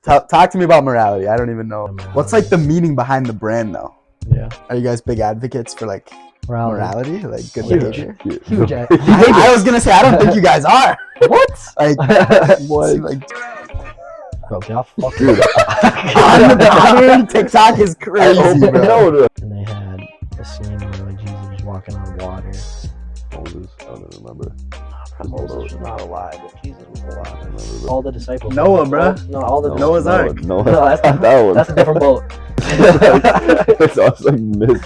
Talk to me about morality. I don't even know. What's like the meaning behind the brand though? Yeah. Are you guys big advocates for like morality? Like good behavior? Huge. I was gonna say I don't think you guys are. What? Like What? Like, Bro, get off fucking. dude, TikTok is crazy, bro. And they had a scene where like Jesus was walking on water. Moses, I don't remember. Moses was not alive, but Jesus was alive. All the disciples. Noah, bro. No, all the Noah's Ark. No, that's not that one. That's a different boat. It's also missed.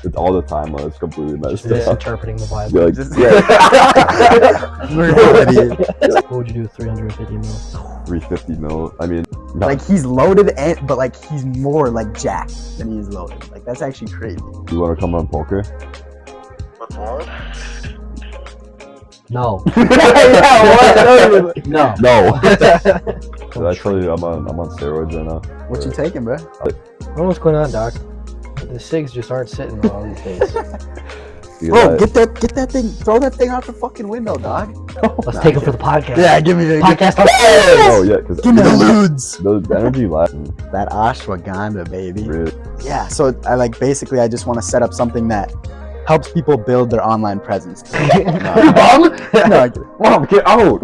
It's all the time. It's completely messed up. Misinterpreting the Bible. You're like, Just- yeah, What would you do with 350 mil? 350 mil. I mean, no. Like he's loaded, but like he's more like jacked than he is loaded. Like that's actually crazy. You want to come on poker? No. Yeah, what? No. No. Did I tell you I'm on steroids right now? What you taking, bro? I don't know what's going on, Doc. The SIGs just aren't sitting well these days. Bro, get that thing, throw that thing out the fucking window, dog. Let's take it for the podcast. Yeah, give me the Podcast. Oh yeah, because Give me the lewds. the energy lasts. That ashwagandha, baby. Really. Yeah, so I like basically I just want to set up something that helps people build their online presence. Mom? No, Mom, get out!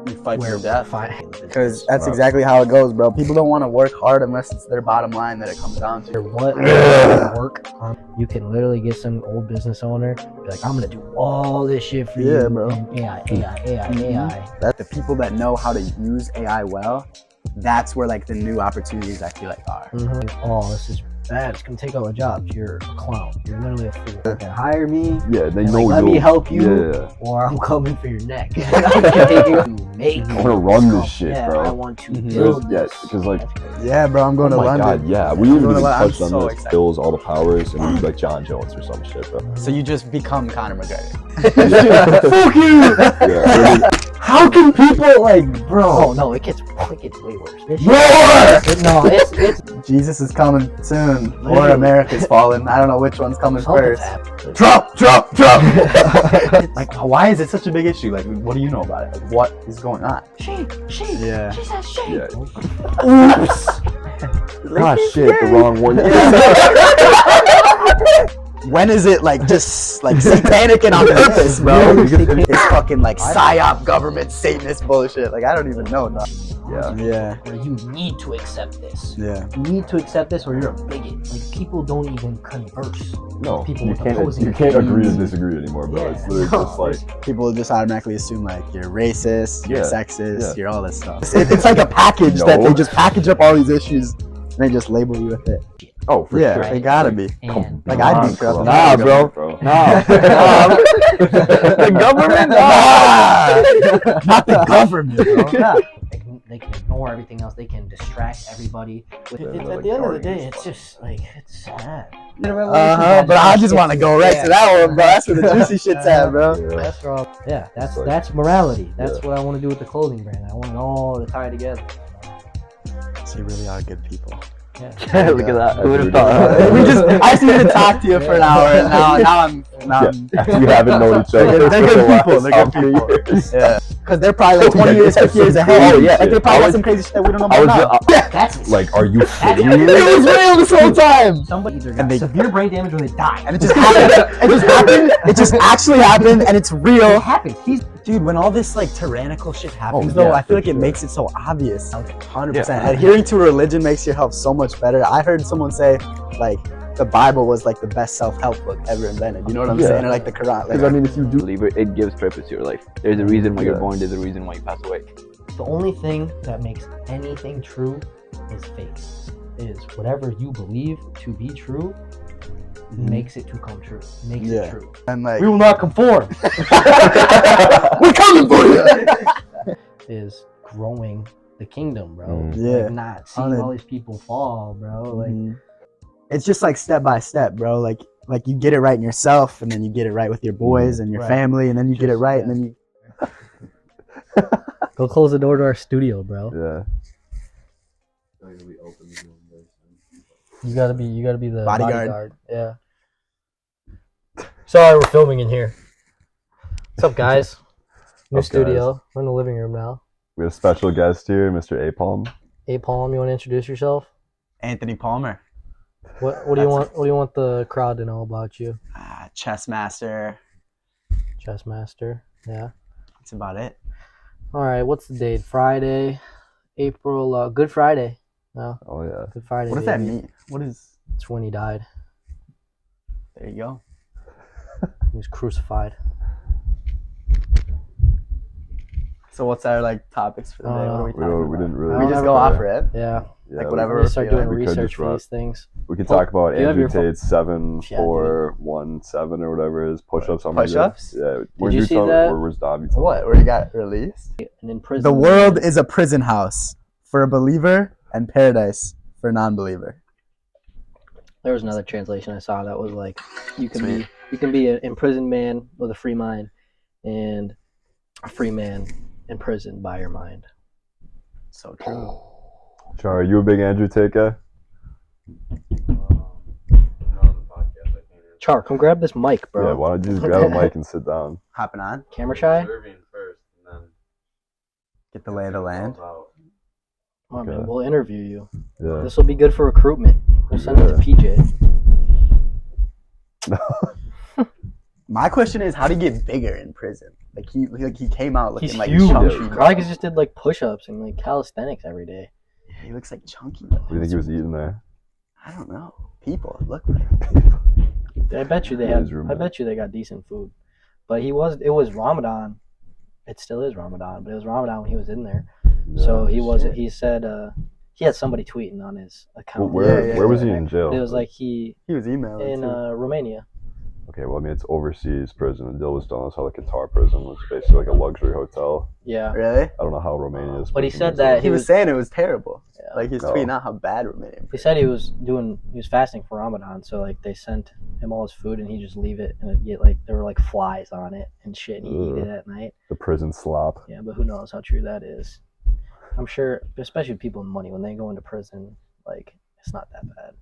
you fight Where for death. fine. Because that's exactly how it goes, bro. People don't want to work hard unless it's their bottom line that it comes down to. What work? You can literally get some old business owner, be like, I'm gonna do all this shit for you. Yeah, bro. And AI. That the people that know how to use AI well, that's where like the new opportunities I feel like are. Oh, this is bad. It's gonna take all the jobs. You're a clown. You're literally a fool. You can hire me. Yeah, they and, know like, let me you'll- help you, Yeah. or I'm coming for your neck. I'm gonna take you to make. I want to run this shit, Yeah, bro. I want to Mhm. build Yeah, this. because like, Yeah, bro, I'm going oh to my London. god, yeah, we didn't even I'm touch on so this. excited. Kills all the powers and he's like John Jones or some shit, bro. So you just become Conor McGregor. Fuck you! Yeah, How can people like, bro? Oh no, it gets way worse. It's Jesus is coming soon, or America's falling. I don't know which one's coming something's first. happening. Drop! Like, why is it such a big issue? Like, what do you know about it? Like, what is going on? She Yeah. says she. yeah. Oops! Ah, shit, the wrong one. When is it like just like satanic and on purpose, bro? It's fucking like psyop government Satanist bullshit. Like I don't even know. Dog. Yeah. Yeah. Where you need to accept this. Yeah. You need to accept this, or you're a bigot. Like people don't even converse. No, People you with can't. opposing You can't agree to opinions. disagree anymore, bro. Yeah. It's literally No, just like, People just automatically assume like you're racist, you're Yeah. sexist, Yeah. you're all this stuff. It's like a package that No. they just package up all these issues and they just label you with it. oh, for Yeah, sure. they gotta be. And Like I'd be corrupt. Nah, bro. The government? Not the government, bro. yeah, they can ignore everything else. They can distract everybody. At the end of the day, it's just like it's sad. But I just want to go right to that one, bro. That's where the juicy shit's at, bro. Yeah. That's wrong. Yeah, It's like- that's morality. That's Yeah. what I want to do with the clothing brand. I want it all to tie together. So you really are good people. Yeah. Look at that. Who would have Yeah. thought? We just, I just needed to talk to you for an hour, and now I'm Yeah, we haven't known each other. They're good people. They're good people. Yeah, because they're probably like 20 years, 50 years ahead. Oh, yeah. Like they probably got some crazy shit that we don't know I about was now. That's like, are you That's- kidding It me? was real this whole time. somebody either And got they- severe brain damage or they die. And it just happened. It just happened. It just actually happened, and it's It real. happens. Dude, when all this like tyrannical shit happens, Oh, though, yeah, I feel like for it sure. makes it so obvious. 100%. Yeah. Adhering to a religion makes your health so much better. I heard someone say, like, the Bible was like the best self-help book ever invented. You know what I'm Yeah. saying? Or like the Quran. Because I Like, mean, if you do, Believer, it gives purpose to your life. There's a reason why you're Yeah. born. There's a reason why you pass away. The only thing that makes anything true is faith. Is whatever you believe to be true makes it to come true. Makes Yeah. it true. and like, will not conform. we're coming for you. Is growing the kingdom, bro. Mm. Yeah. Like not seeing all these people fall, bro. Like Mhm. It's just like step by step, bro. Like you get it right in yourself, and then you get it right with your boys and your Right. family, and then you get it Just- right, yeah. and then you. go close the door to our studio, bro. yeah. You gotta be the Bodyguard. Yeah. Sorry, we're filming in here. What's up, guys? New What's up, studio. We're in the living room now. We have a special guest here, Mr. Apalm. Hey, Palm, you want to introduce yourself? Anthony Palmer, What do you want? What do you want the crowd to know about you? chess master. Chess master. Yeah. That's about it. All right. What's the date? Friday, April. Good Friday. No, Oh yeah. Good Friday. What does that baby. mean? What is? It's when he died. There you go. He was crucified. So what's our like topics for the day? What are we talking about? We didn't really. I We don't just have go a- off rip. Yeah. Yeah, like we- whatever. We need to start doing we could research just for run- these things. We can Pull- talk about do you have Andrew your Tate's 7417 or whatever it is, push-ups. How many good? Push-ups? Yeah. you see that? Where's Dobby? tell What? me? Where you got released? And in prison. The world is a prison house for a believer and paradise for a non-believer. There was another translation I saw that was like, you can Sweet. be an imprisoned man with a free mind, and a free man imprisoned by your mind. So true. Char, are you a big Andrew Tate guy? Char, come grab this mic, bro. Yeah. Why don't you just grab a mic and sit down? Hopping on, Camera shy? get the lay of the land. Come on, Okay. man. We'll interview you. Yeah. This will be good for recruitment. We'll send it to PJ. My question is, how do you get bigger in prison? Like he came out looking He's like huge. chunky. Yeah. Probably 'cause he just did like push-ups and like calisthenics every day. Yeah, he looks like chunky though. What do you think he was eating there? I don't know. People look like. I bet you they Yeah, had. his roommate. I bet you they got decent food. But it was Ramadan. It still is Ramadan, but it was Ramadan when he was in there. So he wasn't. He said he had somebody tweeting on his Well, account. where was he in jail? It was like he He was emailing in too. Romania. Okay, well, I mean, it's overseas prison. And Dill was telling us how the Qatar prison was basically like a luxury hotel. Yeah, Really? I don't know how Romania's But he prison said is. that He was saying it was terrible. Yeah. Like he's No. tweeting out how bad Romanian. he said he was fasting for Ramadan. So like they sent him all his food and he just leave it and it'd get like there were like flies on it and shit. And he eat it at night. the prison slop. Yeah, but who knows how true that is? I'm sure, especially people with money when they go into prison, like it's not that bad.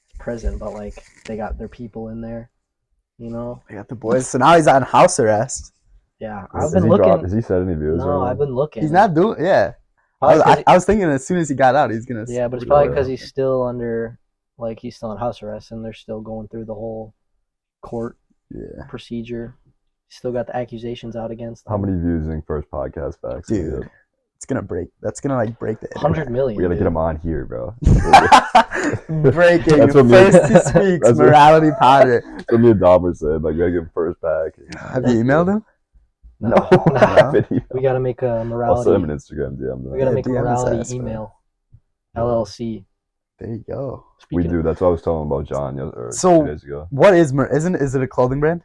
It's prison, but like they got their people in there. You know? They got the boys. So now he's on house arrest. Yeah, Has I've been he looking. Has he said any views? No, I've been looking. He's not doing. Yeah. Probably 'cause I was thinking as soon as he got out, he's gonna. yeah, but it's Yeah. probably because he's still under, like he's still on house arrest, and they're still going through the whole court Yeah. procedure. Still got the accusations out against him. How many views do you think first podcast back? Dude, it's gonna break. That's gonna like break the. 100 million. We gotta dude. get him on here, bro. Breaking That's what me- first to speaks that's what- morality Potter. So me and Dom were saying, like, we gotta get him first back. Have you emailed him? No, I haven't emailed. We got to make a I'll morality. send him an Instagram DM. We got to Yeah, make a DM his morality ass, bro. email. LLC. There you go. We Speaking do. of- That's what I was telling him about John or So- 2 days ago. What is is it a clothing brand?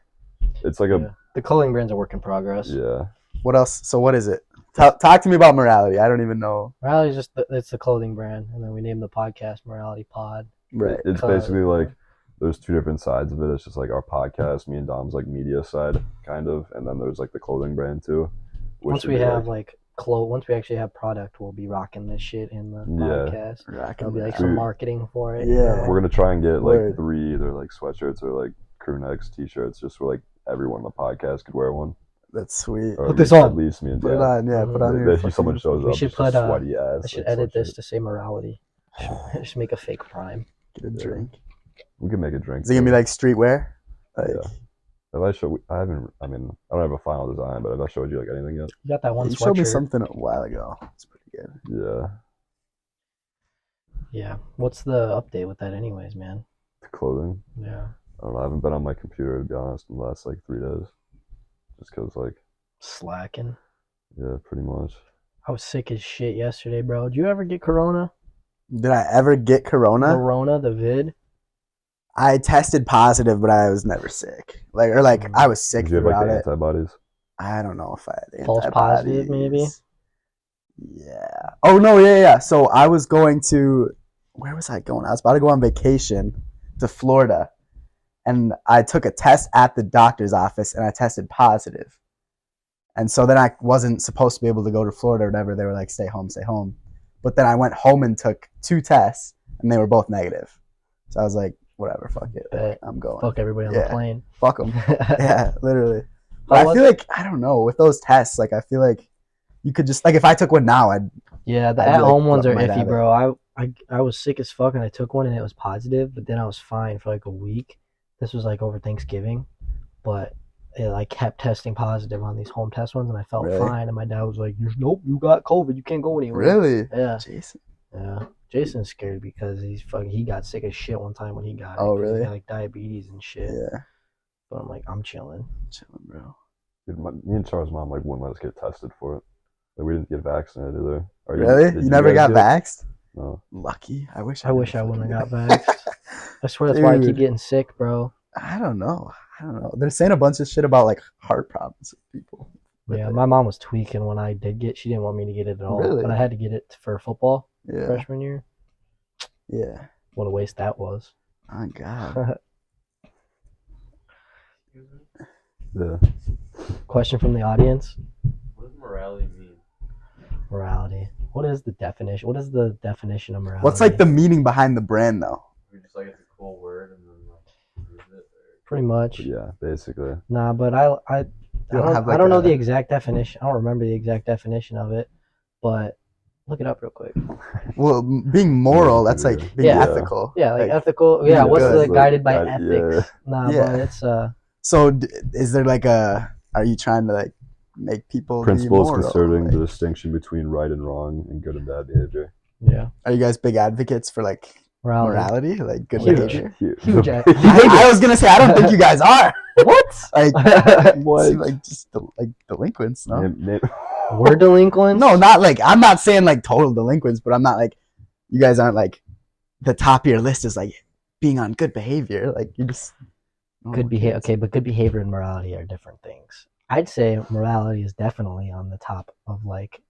It's like Yeah. a The clothing brand's a work in progress. yeah. What else? So what is it? Talk to me about morality. I don't even know. Morality is it's the clothing brand, and then we named the podcast Morality Pod. Right. It's basically like there's two different sides of it. It's just like our podcast, me and Dom's like media side, kind of, and then there's like the clothing brand too. which Once would we be, have like once we actually have product, we'll be rocking this shit in the Yeah. podcast. Rocking There'll be like that. some Dude. marketing for it. Yeah. we're gonna try and get like Word. 3 either like sweatshirts or like crew necks, t-shirts, just so like everyone on the podcast could wear one. That's sweet. Or Put at this least- on. At least me and Put it Dan. on. Yeah. Put on your. If someone shows We up, should just put, a sweaty ass. I should like, edit this sweatshirt. to say morality. Just make a fake prime. Get a drink. We can make a drink. Is it gonna be like streetwear? Like, Yeah. Have I showed? I haven't. I mean, I don't have a final design, but have I showed you like anything yet? You got that one you showed me sweatshirt. something a while ago. It's pretty good. Yeah, Yeah. What's the update with that, anyways, man? the clothing. Yeah. I don't know. I haven't been on my computer to be honest in the last like 3 days, just because like Slacking. yeah, pretty much. I was sick as shit yesterday, bro. Did you ever get Corona? Did I ever get corona? The Rona, the vid? I tested positive, but I was never sick. I was sick Did you have like throughout the it. antibodies? I don't know if I had False positive, maybe? antibodies. Yeah. Oh no, yeah. So I was going to, where was I going? I was about to go on vacation to Florida, and I took a test at the doctor's office, and I tested positive. And so then I wasn't supposed to be able to go to Florida or whatever. They were like, stay home, stay home. But then I went home and took 2 tests, and they were both negative. So I was like, whatever, fuck it, Bet. I'm going. Fuck everybody on Yeah. the plane. Fuck them. Yeah. Yeah, literally. How But I was feel like, I don't know, with those tests, like I feel like You could just like if I took one now, Yeah, the I'd be at-home like, ones are might iffy, have it. bro. I was sick as fuck and I took one and it was positive, but then I was fine for like a week. This was like over Thanksgiving, but it like kept testing positive on these home test ones and I felt Really? fine. And my dad was like, "Nope, you got COVID. You can't go anywhere." really, Yeah, Jason. yeah. Jason's scared because he got sick as shit one time when he got it. Oh, 'cause really? He got like diabetes and shit. Yeah, But I'm like, I'm chilling. chilling, bro. Dude, me and Char's mom like wouldn't let us get tested for it. Like we didn't get vaccinated either. Are Really? did You never got guys get it? vaxxed? No. Lucky. I wish I wish I wouldn't have got vaxxed. I swear that's why I keep Dude. getting sick, bro. I don't know. They're saying a bunch of shit about like heart problems with people. with Yeah, it. my mom was tweaking when I did get. She didn't want me to get it at all, Really? but I had to get it for football Yeah. freshman year. Yeah. What a waste that was. Oh God. Yeah. Question from the audience: What does morality mean? morality. What is the definition? What is the definition of morality? What's like the meaning behind the brand though? We just like it's a cool word and then like use it. pretty much? But yeah, basically. Nah, but I don't have, like, I don't know a- the exact definition. I don't remember the exact definition of it, but look it up real quick. Well, being moral, that's like being Yeah. ethical. Yeah, like ethical. Yeah, yeah, what's good. the guided by Guide- ethics? Nah, Yeah. but it's So, is there like are you trying to like make people Principles be moral? concerning the Like, distinction between right and wrong and good and bad behavior. yeah, are you guys big advocates for like morality. morality, like good Huge. behavior? Huge. I was gonna say I don't think you guys are. What? Like, What? seem like just like delinquents, no? We're delinquents. No, not like I'm not saying like total delinquents, but I'm not like you guys aren't like the top of your list is like being on good behavior. Like you just Good behavior. Okay, but good behavior and morality are different things. I'd say morality is definitely on the top of like.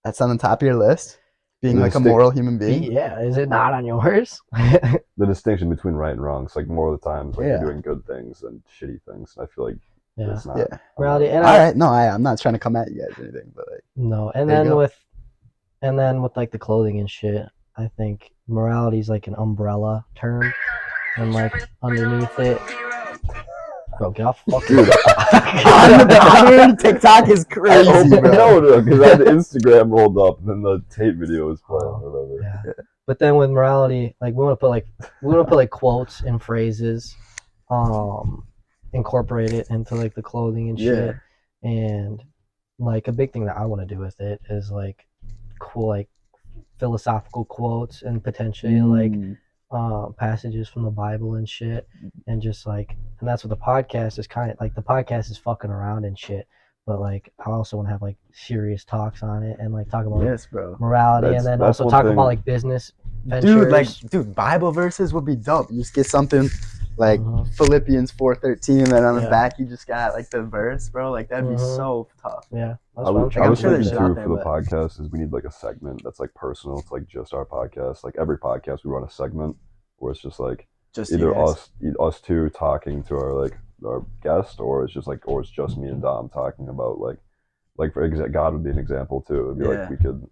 That's on the top of your list. Being The like a stick- moral human being. Yeah, is it not on yours? The distinction between right and wrong. It's like more of the times like Yeah. you're doing good things and shitty things. And I feel like Yeah, it's not. Yeah. morality. And All right, no, I'm not trying to come at you guys or anything, but like No, and There you then go. with like the clothing and shit, I think morality is like an umbrella term, and like underneath it, bro, get off fucking. on TikTok is crazy, I bro. know, because I had the Instagram rolled up and then the tape video was playing or whatever. Yeah. But then with morality, like we want to put like quotes and phrases, incorporate it into like the clothing and shit. And like a big thing that I want to do with it is like cool like philosophical quotes and potentially like passages from the Bible and shit, and just like, and that's what the podcast is kind of like. The podcast is fucking around and shit, but like I also want to have like serious talks on it and like talk about like, Yes, bro. morality, That's- and then that's also one talk thing. about like business ventures. Dude, Bible verses would be dope. You just get something like Mhm. Philippians 4:13, and then on the Yeah. back you just got like the verse, bro. Like that'd be Mhm. so tough. Yeah, that's I what I'm was, trying I to was sure do. there's thinking shit out too there, for the but- podcast is we need like a segment that's like personal. It's like just our podcast. Like every podcast we run a segment where it's just like Just you either guys. us two talking to our guest, or it's just like, or it's just me and Dom talking about like for God would be an example too. It'd be Yeah. like we could,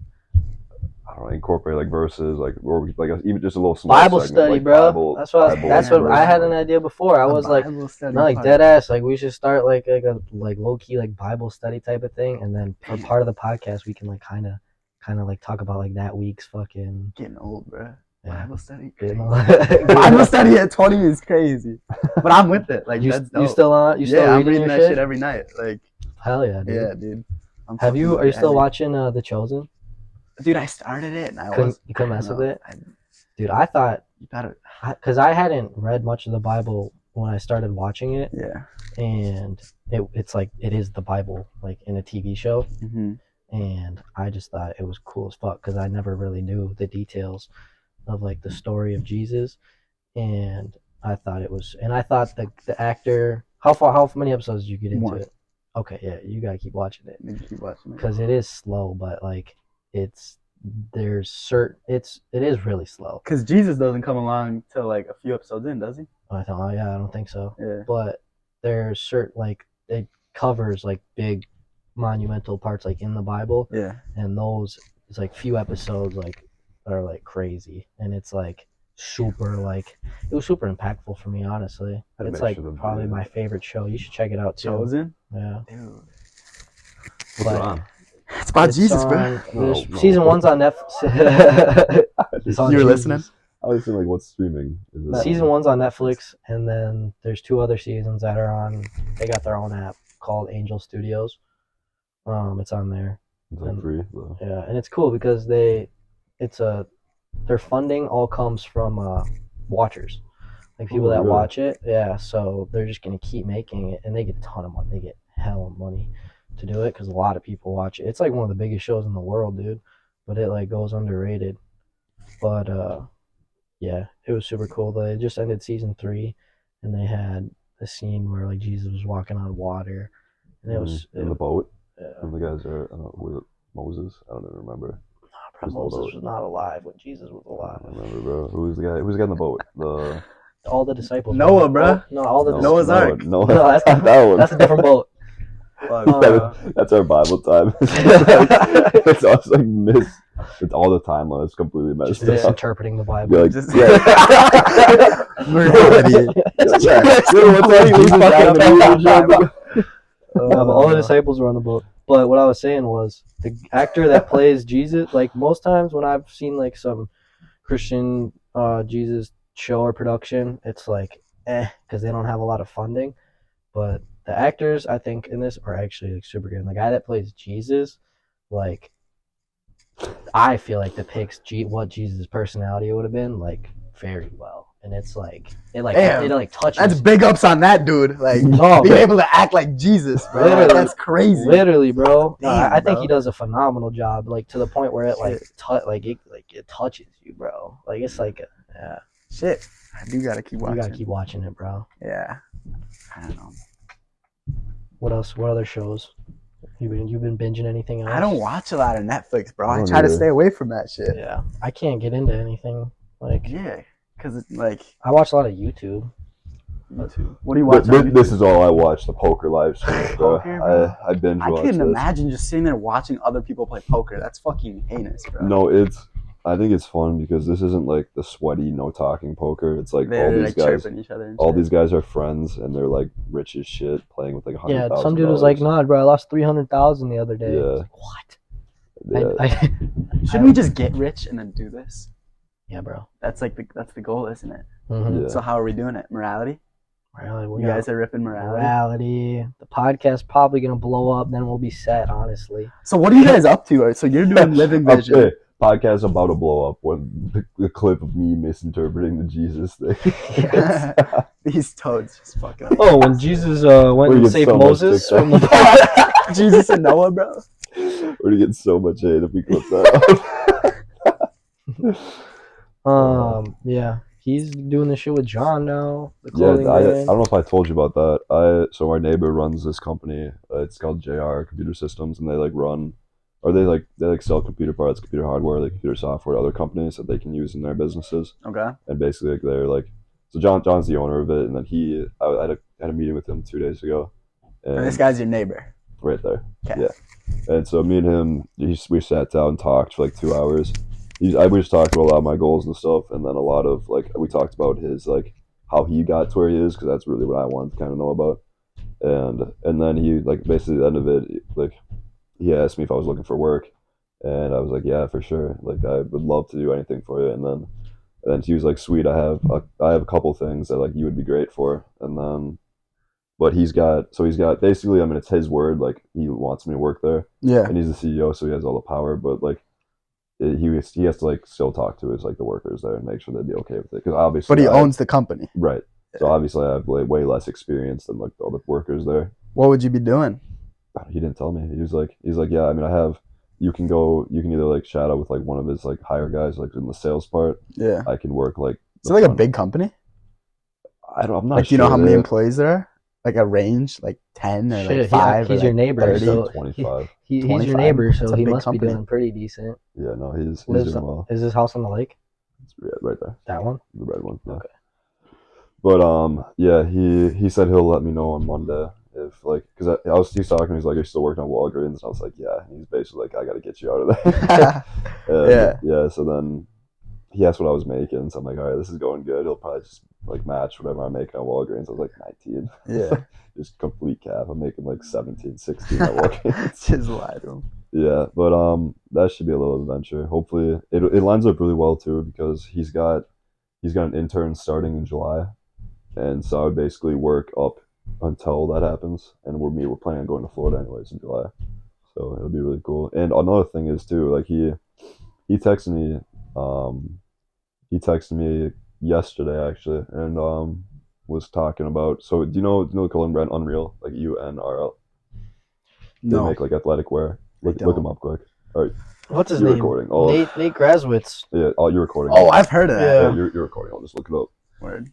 I don't know, incorporate like verses, like, or we, like even just a little small Bible segment, study, like bro. Bible- that's what Bible that's what verse, I had an like- idea before. I A was like, Bible study not like part. dead ass. Like we should start like a like low key like Bible study type of thing, and then for part of the podcast we can like kind of like talk about like that week's fucking Getting old, bro. yeah. Bible study. You know? Bible study at 20 is crazy, but I'm with it. Like you that's dope. still on? You still yeah, I'm reading reading your that shit? shit every night. Like, Hell yeah, dude. yeah, dude. I'm Have you? fucking Are you still heavy. watching The Chosen? Dude, I started it and I Couldn't- was. you couldn't mess I with don't it? know. Dude, I thought You gotta. because I hadn't read much of the Bible when I started watching it, Yeah. and it's like it is the Bible like in a TV show, Mm-hmm. and I just thought it was cool as fuck because I never really knew the details of like the story of Jesus, and I thought it was, and I thought the actor. How many episodes did you get into One. it? Okay, yeah, you gotta keep watching it Need to keep watching it. because it is slow, but like it is really slow. Because Jesus doesn't come along till like a few episodes in, does he? I thought, oh yeah, I don't think so. Yeah. But there's certain like it covers like big monumental parts like in the Bible, Yeah. and those it's like few episodes like are like crazy, and it's like super like it was super impactful for me, honestly. I'd It's make like sure to probably do my favorite show. You should check it out too. Chosen. Yeah. Dude. What's it on? It's about It's Jesus, bro. on- No, there's- no. Season 1's on Netflix. It's on You were Jesus. listening? I was thinking like, what's streaming? Is it Season 1's on Netflix, and then there's 2 other seasons that are on. They got their own app called Angel Studios. It's on there. It's like free. So. Yeah, and it's cool because their funding all comes from watchers, like people Oh, that really? watch it. Yeah, so they're just gonna keep making it, and they get a ton of money. They get hell of money to do it because a lot of people watch it. It's like one of the biggest shows in the world, dude. But it like goes underrated. But yeah, it was super cool. They just ended season 3, and they had a scene where like Jesus was walking on water, and it was in the boat. yeah. And the guys are, I don't know, was it Moses? I don't even remember. Just the Moses boat. was not alive when Jesus was I alive. don't remember, bro. Who was the guy? Who was the guy in the boat? The All the disciples. Noah, were- bruh. No, all the Noah's no, Ark. No, No, that's not that one. That's a different boat. That's our Bible time. It's also like it's all the timeline. It's completely messed Just up. misinterpreting the Bible. You're like, Just- yeah. Reality. That's right. What's that? He's Jesus fucking died up in the every movie, time. John? No, but all the disciples were on the boat. But what I was saying was the actor that plays Jesus, like most times when I've seen like some Christian Jesus show or production, it's like because they don't have a lot of funding. But the actors I think in this are actually like super good. And the guy that plays Jesus, like I feel like depicts what Jesus' personality would have been like very well. And it's like Damn. it touches. That's big ups on that dude. Like No, being able to act like Jesus, bro. Literally. That's crazy. Literally, bro. No, Damn, I think bro. he does a phenomenal job, like to the point where it like Shit. it touches you, bro. Like it's like yeah, Shit. I do gotta keep watching. you gotta keep watching it, bro. Yeah. I don't know. What else? What other shows? You've been binging anything else? I don't watch a lot of Netflix, bro. I I don't try to either. stay away from that shit. Yeah, I can't get into anything. Like Yeah. Cause it's like I watch a lot of YouTube. YouTube. What do you watch? This is all I watch, the poker live streams, bro. Poker, bro? I binge I watch couldn't this. imagine just sitting there watching other people play poker. That's fucking heinous, bro. No, I think it's fun because this isn't like the sweaty, no talking poker. It's like They're all these like guys, chirping each other. And all shit. these guys are friends and they're like rich as shit, playing with like Yeah, $100,000. some dude was like, "Nah, bro, I lost 300,000 the other day." I was Yeah. like, what? Yeah. Shouldn't we just get rich and then do this? Yeah, bro. That's like that's the goal, isn't it? Mm-hmm. Yeah. So how are we doing it? Morality? Morality. You guys are ripping morality. Morality. The podcast probably gonna blow up. Then we'll be set. Honestly. So what are you guys up to? So you're doing Living Vision. Okay, podcast about to blow up when the clip of me misinterpreting the Jesus thing. These toads just fucking up. Oh, when Jesus went We and get saved so much Moses TikTok. from the Jesus and Noah, bro. We're gonna get so much hate if we clip that up. yeah, he's doing the shit with John now. The Yeah, clothing I brand. don't know if I told you about that. So our neighbor runs this company. It's called JR Computer Systems, and they sell computer parts, computer hardware, like computer software to other companies that they can use in their businesses. Okay. And basically, like they're like, so John's the owner of it, and then I had a meeting with him 2 days ago. And And this guy's your neighbor. right there. Okay. Yeah. And so me and him, we sat down and talked for like 2 hours. We just talked about a lot of my goals and stuff, and then a lot of like we talked about his like how he got to where he is, because that's really what I wanted to kind of know about. And then he like basically at the end of it, like he asked me if I was looking for work, and I was like, yeah, for sure. Like I would love to do anything for you. And then he was like, sweet, I have a couple things that like you would be great for. And then but he's got basically, I mean, it's his word, like he wants me to work there, Yeah. and he's the CEO, so he has all the power. But like he has to like still talk to his like the workers there and make sure they'd be okay with it, because obviously But he owns the company. right. So obviously I have way less experience than like all the workers there. What would you be doing? He didn't tell me. He's like, yeah, I mean, you can either like shadow with like one of his like higher guys, like in the sales part. Yeah. I can work like. Is it like a big company? I'm not Like, do sure. you know how many They- employees there are? Like a range, like 10 or Shit, like 5 he's or your like neighbor, 30? so 25. he's 25. your neighbor, It's so a he big must company. be doing pretty decent. Yeah, no, he's Lives doing well. Is his house on the lake? It's right there, That one? the red one. Yeah. Okay. But yeah, he said he'll let me know on Monday if like, because he's talking. He's like, "You're still working on Walgreens?" And I was like, "Yeah." And he's basically like, "I got to get you out of there." And, yeah. So then he asked what I was making, so I'm like, "All right, this is going good." He'll probably just like match whatever I'm making on Walgreens. I was like 19. Yeah. Just complete cap. I'm making like 17, 16 at Walgreens. Just lie to him. Yeah, but that should be a little adventure. Hopefully, it lines up really well too because he's got an intern starting in July, and so I would basically work up until that happens. And we're planning on going to Florida anyways in July, so it'll be really cool. And another thing is too, like he texted me, um, he texted me yesterday actually, and was talking about. So do you know the clothing brand Unreal, like UNRL? They No. make like athletic wear. Look don't. them up quick. All right, What's his you're name? recording. Oh, Nate Graswitz. yeah. Oh, you're recording. Oh, I've heard of that. Yeah. Yeah, you're recording. I'll just look it up. Word.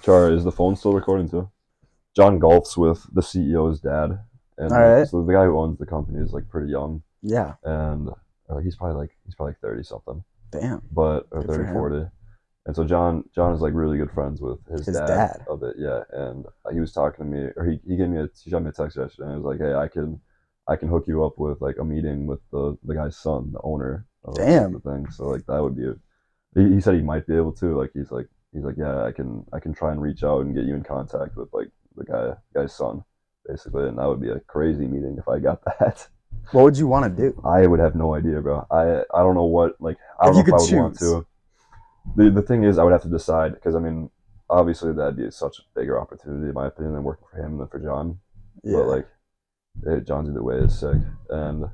Char, is the phone still recording too? John Golf's with the CEO's dad, and All right. so the guy who owns the company is like pretty young, Yeah. and he's probably like 30 something, Damn. but or Good for 30, him. 40. And so John is like really good friends with his dad. of it, yeah. And he was talking to me, or he shot me a text yesterday, and he was like, "Hey, I can hook you up with like a meeting with the guy's son, the owner of Damn. the thing." So like that would be he said he might be able to. Like he's like yeah, I can try and reach out and get you in contact with like the guy's son, basically, and that would be a crazy meeting if I got that. What would you want to do? I would have no idea, bro. I don't know what like I If don't you know if could I would want choose. to. The thing is, I would have to decide because I mean, obviously that'd be such a bigger opportunity in my opinion than working for him than for John. Yeah. But like, John's either way is sick, and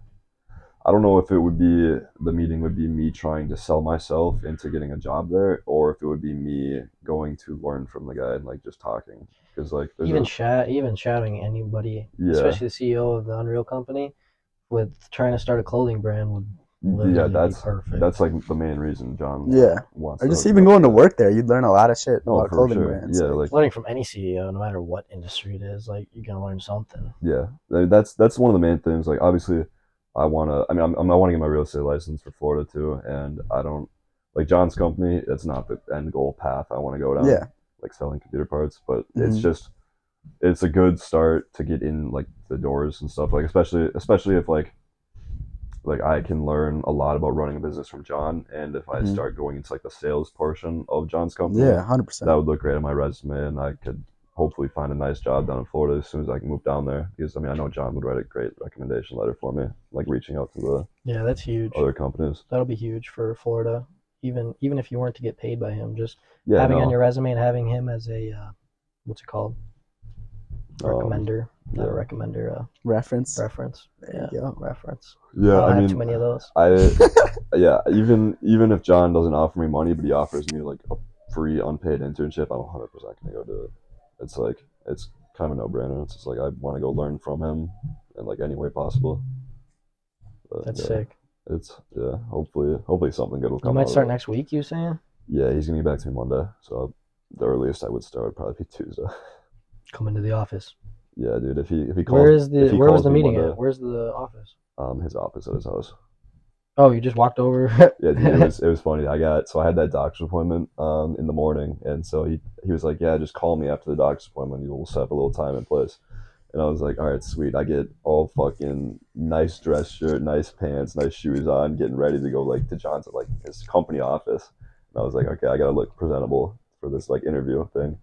I don't know if it would be the meeting would be me trying to sell myself into getting a job there, or if it would be me going to learn from the guy and like just talking because like there's Even shadowing anybody, Yeah. especially the CEO of the Unreal company, with trying to start a clothing brand would literally yeah, be perfect. that's like the main reason John Yeah. wants Or to just hook even me up. going to work there, you'd learn a lot of shit No, about for clothing sure. brands. Yeah, like learning from any CEO, no matter what industry it is, like you're gonna learn something. yeah, that's one of the main things. Like obviously, I want to. I mean, I want to get my real estate license for Florida too, and I don't like John's company. It's not the end goal path I want to go down. Yeah. Like selling computer parts, but it's Mhm. just it's a good start to get in like the doors and stuff. Like especially if like I can learn a lot about running a business from John, and if I Mhm. start going into like the sales portion of John's company, Yeah, 100%. that would look great on my resume, and I could hopefully find a nice job down in Florida as soon as I can move down there. Because I mean, I know John would write a great recommendation letter for me, like reaching out to the Yeah, that's huge. other companies. That'll be huge for Florida. Even if you weren't to get paid by him, just Yeah, having no, on your resume and having him as a what's it called? Recommender. Not a yeah. recommender. Reference. Reference. There you go. Reference. Yeah, I I don't have mean, too many of those. yeah, even if John doesn't offer me money, but he offers me like a free unpaid internship, I'm 100% gonna go do it. It's like it's kind of a no-brainer. It's just like I want to go learn from him in like any way possible. But, That's yeah, sick. It's hopefully something good will You come. might out of start it. next week. You saying? Yeah, he's gonna get back to me Monday, so the earliest I would start would probably be Tuesday. Come into the office. Yeah, dude. If he calls, Where is if the he where was calls the me meeting Monday, at? Where's the office? his office at his house. Oh, you just walked over. Yeah, dude, it was funny. I had that doctor's appointment in the morning, and so he was like, "Yeah, just call me after the doctor's appointment. We'll set up a little time and place." And I was like, "All right, sweet." I get all fucking nice dress shirt, nice pants, nice shoes on, getting ready to go like to John's at like his company office. And I was like, "Okay, I gotta look presentable for this like interview thing."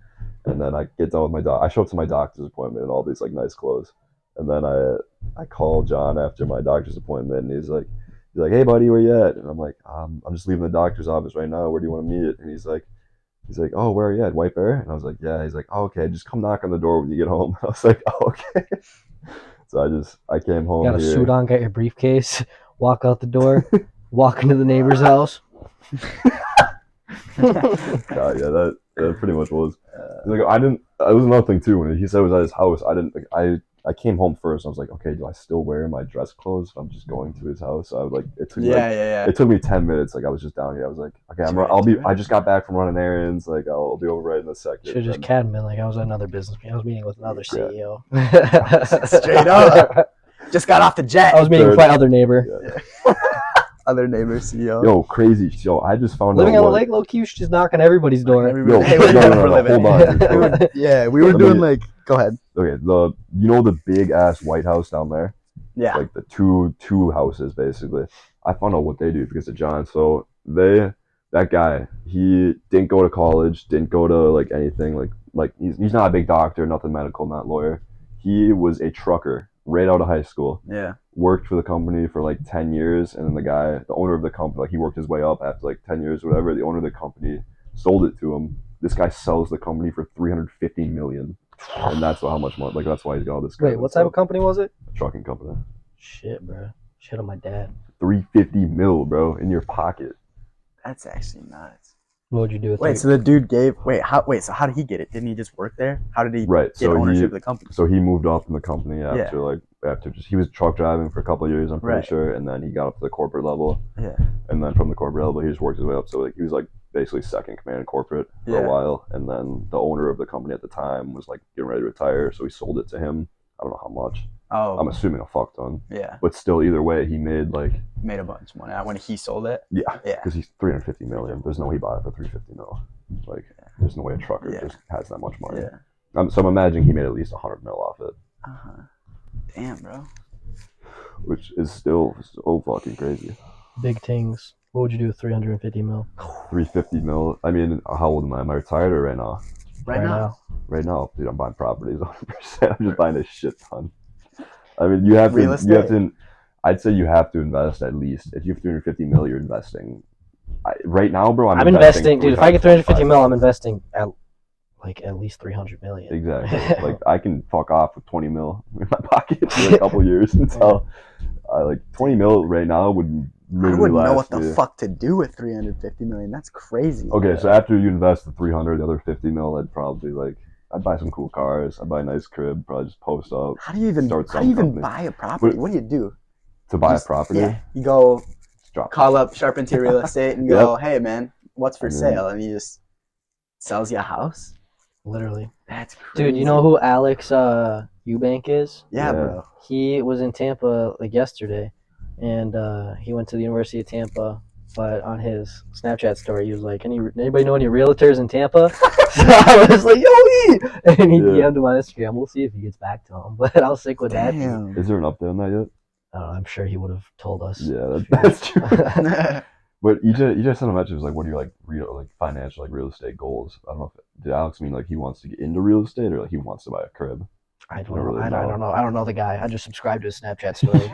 And then I get done with my I show up to my doctor's appointment in all these like nice clothes, and then I call John after my doctor's appointment, and he's like, "Hey, buddy, where you at?" And I'm like, I'm just leaving the doctor's office right now. Where do you want to meet?" And he's like, "Oh, where are you at? White Bear?" And I was like, "Yeah." He's like, "Oh, okay, just come knock on the door when you get home." I was like, "Oh, okay." So I came home Got a here. suit on, got your briefcase, walk out the door, walk into the neighbor's house. Yeah, that pretty much was. Like I didn't. It was another thing too. When he said it was at his house, I didn't. Like, I came home first. I was like, okay, do I still wear my dress clothes? I'm just going to his house. I was like, it took Yeah. it took me 10 minutes. Like I was just down here. I was like, okay, I'll be. I just got back from running errands. Like I'll be over right in a second. Should have just And- cadmium been like I was at another business meeting. I was meeting with another CEO. Straight up. Just got off the jet. I was meeting with my other neighbor. Yeah. Other neighbor CEO. Yo, crazy. Yo, I just found Living out on the what- lake, low key, just knocking everybody's door. Yo, Hey, no, we're no, doing no, for a no, living. hold on, dude, hold on. Yeah, we were Let doing me- like. Go ahead. Okay, the big ass White House down there. Yeah. Like the two houses basically. I found out what they do because of John. So that guy, he didn't go to college, didn't go to like anything like he's not a big doctor, nothing medical, not lawyer. He was a trucker right out of high school. Yeah. Worked for the company for like 10 years, and then the owner of the company, like he worked his way up after like 10 years or whatever. The owner of the company sold it to him. This guy sells the company for $350 million, and that's how much money. Like that's why he's got all this. Wait, what type of company was it? trucking company? Shit, bro. Shit on my dad. $350 million, bro, in your pocket. That's actually nuts. What would you do with Wait, it? so the dude gave. So how did he get it? Didn't he just work there? How did he Right. get So ownership he of the company? so he moved up in the company after just he was truck driving for a couple of years, I'm pretty Right. sure, and then he got up to the corporate level. Yeah. And then from the corporate level, he just worked his way up. So like he was like basically second command in corporate for Yeah. a while, and then the owner of the company at the time was like getting ready to retire, so he sold it to him. I don't know how much. Oh. I'm assuming a fuck ton, Yeah. but still, either way, he made like Made a bunch of money when he sold it. yeah, Yeah. because he's $350 million. There's no way he bought it for $350 million. Like there's no way a trucker Yeah. just has that much money. Yeah. So I'm imagining he made at least $100 million off it, Damn, bro. which is still so fucking crazy. Big things. What would you do with 350 mil? $350 million. I mean, how old am I? Am I retired or right now? Right now. Right now, dude, I'm buying properties 100%. I'm just buying a shit ton. I mean, you have Real to. You have estate? to. I'd say you have to invest at least. If you have $350 million, you're investing. Right now, bro, I'm investing, dude. If I get 350 mil, I'm investing at least 300 million. Exactly. Like I can fuck off with 20 mil in my pocket for a couple years until like 20 mil right now would I literally wouldn't last know what the me. fuck to do with 350 million. That's crazy. Okay, so after you invest the 300, the other 50 mil, I'd probably I'd buy some cool cars. I'd buy a nice crib. Probably just post up How do you even Start how do you some even company. buy a property? But- What do you do? to buy Just- a property. Yeah, you go Just drop call up Sharpentier Real Estate and go, hey man, what's for I mean- sale? And he just sells you a house. Literally. That's crazy. Dude, you know who Alex Eubank is? Yeah, Yeah. bro. He was in Tampa like yesterday, and he went to the University of Tampa. But on his Snapchat story, he was like, "Anybody know any realtors in Tampa?" So I was like, "Yo, and he Yeah. DM'd him on Instagram. We'll see if he gets back to him. But I'll stick with that. Damn. Is there an update on that yet? I'm sure he would have told us. Yeah, that's true. But EJ sent a message like, "What are your financial real estate goals?" I don't know. Did Alex mean like he wants to get into real estate or like he wants to buy a crib? I don't don't know. really I know. don't know. I don't know the guy. I just subscribed to his Snapchat story.